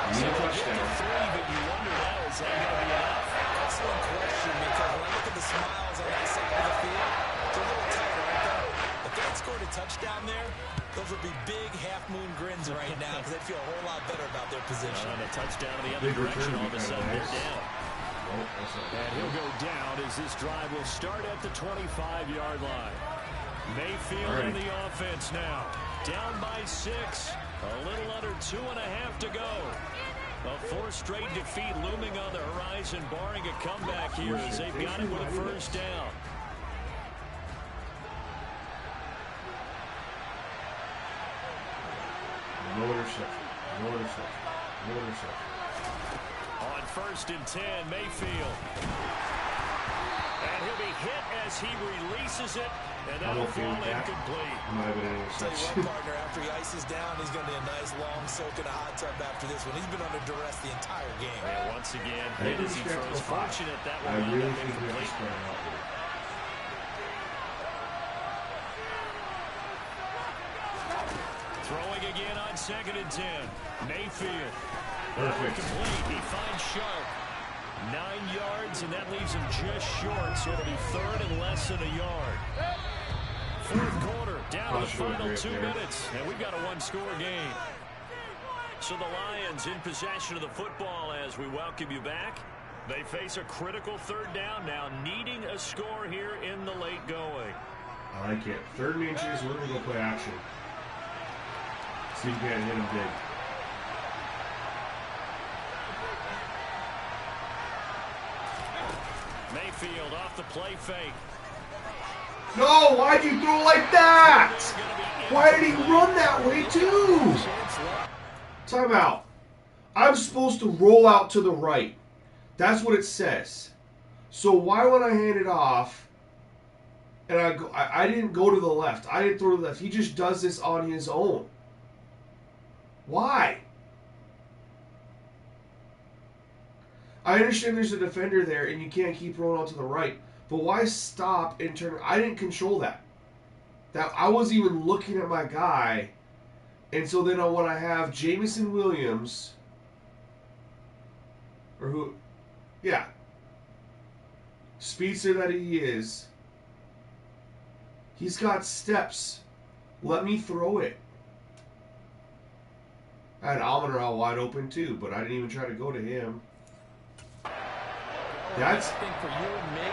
A: Need a touchdown.
C: But you wonder now, is that going to be enough?
D: Excellent question, because when I look at the smiles on that side of the field, it's a little tight, aren't they? If they had scored a touchdown there, those would be big half-moon grins right now, because they'd feel a whole lot better about their position.
C: And a touchdown in the other direction, all of a sudden they're down. And he'll go down as this drive will start at the 25-yard line. Mayfield in the offense now. Down by 6. A little under 2.5 to go. A 4th straight defeat looming on the horizon, barring a comeback here as they've got it with a 1st down.
A: No interception. No interception. No interception.
C: On 1st and 10, Mayfield. And he'll be hit as he releases it, and that'll fall incomplete.
A: Might have been an
D: Tell you
A: interception.
D: what, partner, after he ices down, he's going to be a nice long soak in a hot tub after this one. He's been under duress the entire game.
C: And once again, hit as he throws. Fortunate that one
A: I really
C: wound up
A: think we have to
C: incomplete.
A: spread out here.
C: Throwing again on 2nd and 10. Mayfield.
A: Perfect.
C: Complete. He finds Sharp. 9 yards, and that leaves him just short, so it'll be 3rd and less than a yard. 4th quarter, down to the final 2 minutes, and we've got a 1-score game. So the Lions in possession of the football as we welcome you back. They face a critical 3rd down now, needing a score here in the late going.
A: I like it. 3rd and inches, we're going to go play action. See if we can hit him big.
C: Mayfield off the play fake.
A: No, why'd you throw like that? Why did he run that way too? Timeout. I'm supposed to roll out to the right. That's what it says. So why would I hand it off? And I didn't go to the left. I didn't throw to the left. He just does this on his own. Why? I understand there's a defender there and you can't keep rolling out to the right. But why stop and turn? I didn't control that. I wasn't even looking at my guy. And so then when I have Jameson Williams, or who, yeah, speedster that he is, he's got steps. Let me throw it. I had Almenrau wide open too, but I didn't even try to go to him. That's.
D: For you and me,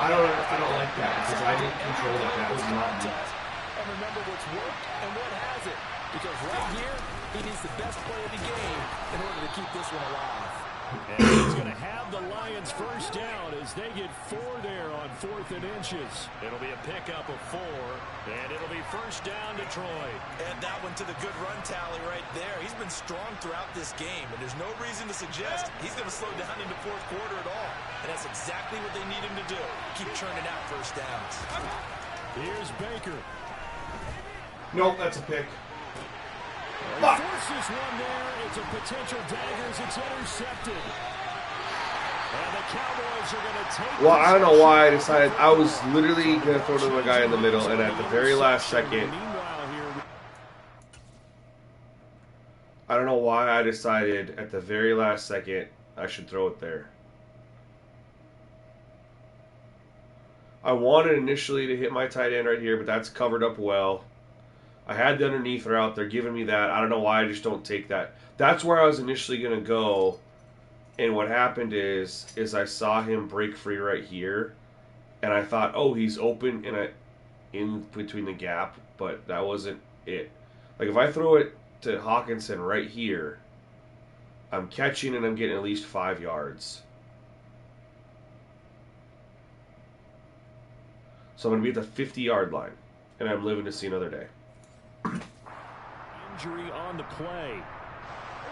A: I don't like that because I didn't control it. That was not me.
D: and remember what's worked and what hasn't. Because right here, he needs the best play of the game in order to keep this one alive.
C: And he's going to have the Lions first down as they get 4 there on 4th and inches. It'll be a pickup of 4, and it'll be first down Detroit.
D: And that one to the good run tally right there. He's been strong throughout this game, and there's no reason to suggest he's going to slow down into 4th quarter at all. And that's exactly what they need him to do. Keep churning out first downs.
C: Here's Baker.
G: Nope, that's a pick.
C: He forces one there. It's a potential daggers. It's intercepted. And the Cowboys are going to take.
G: Well, I don't know why I decided. I was literally going to throw to the guy in the middle, and at the very last second, I don't know why I decided at the very last second I should throw it there. I wanted initially to hit my tight end right here, but that's covered up well. I had the underneath route. They're giving me that. I don't know why I just don't take that. That's where I was initially going to go. And what happened is I saw him break free right here. And I thought, oh, he's open in between the gap. But that wasn't it. Like, if I throw it to Hawkinson right here, I'm catching and I'm getting at least 5 yards. So I'm going to be at the 50-yard line. And I'm living to see another day.
C: Injury on the play.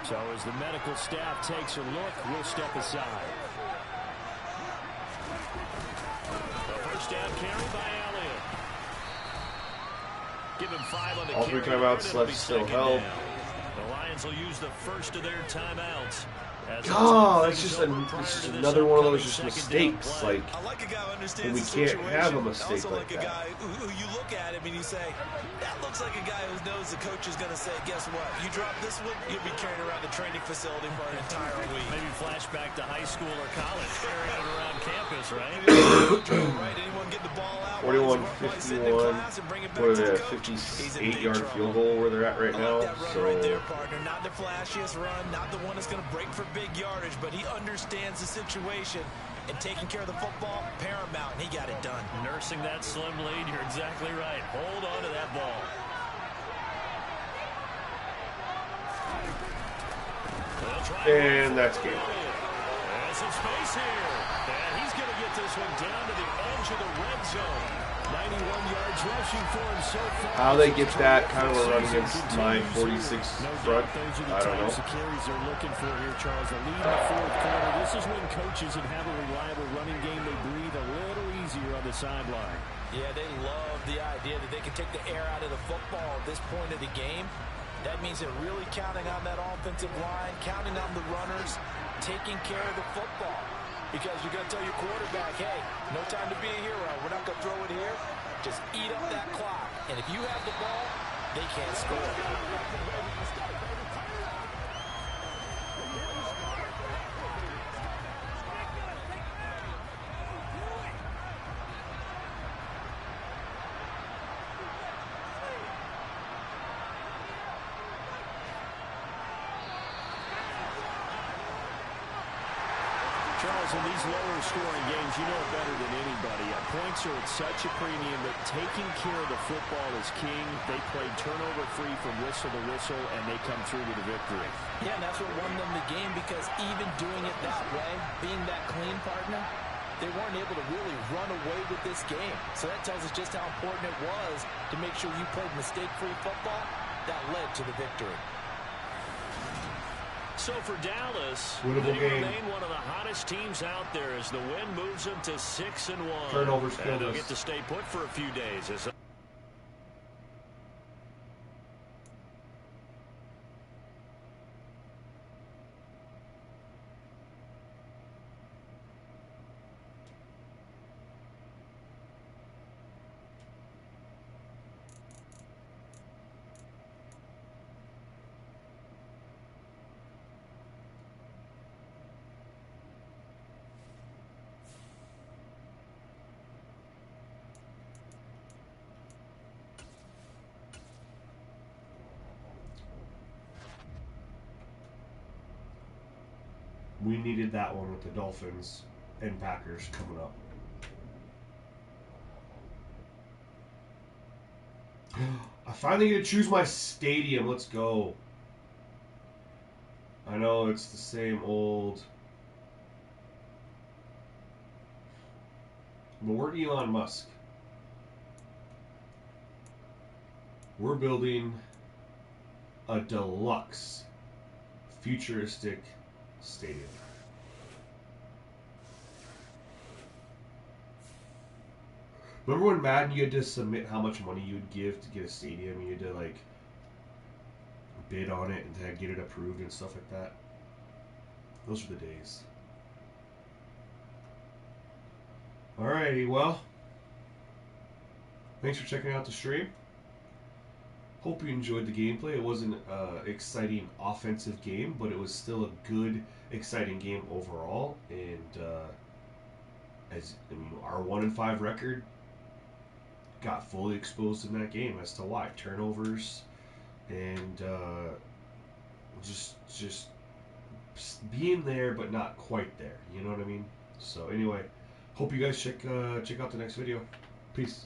C: So as the medical staff takes a look, we'll step aside. The first down carry by Elliott. Give him 5 on the
G: All
C: carry.
G: 3 timeouts left still held.
C: The Lions will use the first of their timeouts.
G: God, that's just another one of those just mistakes. Like,
D: I like a guy who understands
G: and we
D: the
G: can't
D: situation.
G: have a mistake
D: also
G: like
D: a
G: that.
D: guy who you look at him and you say, that looks like a guy who knows the coach is going to say, guess what? You drop this one, you'll be carrying around the training facility for an entire week.
C: Maybe flashback to high school or college, carrying it around campus, right?
D: Right? Anyone get the ball out?
G: 41-51. What are they, a 58-yard field goal where they're at right now?
D: That run
G: So
D: right there, partner. Not the flashiest run, not the one that's going to break for big yardage, but he understands the situation, and taking care of the football, paramount, and he got it done.
C: Nursing that slim lead, you're exactly right. Hold on to that ball.
G: and that's game.
C: There's some space here. And he's going to get this one down to the edge of the red zone. 91 yards rushing for him so far.
G: How they get that kind of a run against my 46 front, I don't know.
C: The carries they're looking for here, Charles. The lead in the 4th quarter. This is when coaches that have a reliable running game, they breathe a little easier on the sideline.
D: Yeah, they love the idea that they can take the air out of the football at this point of the game. That means they're really counting on that offensive line, counting on the runners, taking care of the football. Because you're going to tell your quarterback, hey, no time to be a hero. We're not going to throw it here. Just eat up that clock. And if you have the ball, they can't score.
C: Charles, in these lower scoring games, you know it better than anybody. Points are at such a premium that taking care of the football is king. They played turnover free from whistle to whistle, and they come through with a victory.
D: Yeah, and that's what won them the game, because even doing it that way, being that clean, partner, they weren't able to really run away with this game. So that tells us just how important it was to make sure you played mistake-free football. That led to the victory.
C: So for Dallas,
G: Winnable
C: they
G: game.
C: remain one of the hottest teams out there as the win moves them to 6-1.
G: Turnovers
C: and
G: killed
C: they'll
G: us.
C: get to stay put for a few days. As
A: We needed that one with the Dolphins and Packers coming up. I finally get to choose my stadium. Let's go. I know it's the same old But we're Elon Musk. We're building a deluxe, futuristic stadium. Remember when Madden, you had to submit how much money you would give to get a stadium? You had to, like, bid on it and then get it approved and stuff like that. Those were the days. Alrighty, well, thanks for checking out the stream. Hope you enjoyed the gameplay. It wasn't an exciting offensive game, but it was still a good, exciting game overall. And our 1-5 record got fully exposed in that game as to why. Turnovers and just being there but not quite there. You know what I mean? So anyway, hope you guys check out the next video. Peace.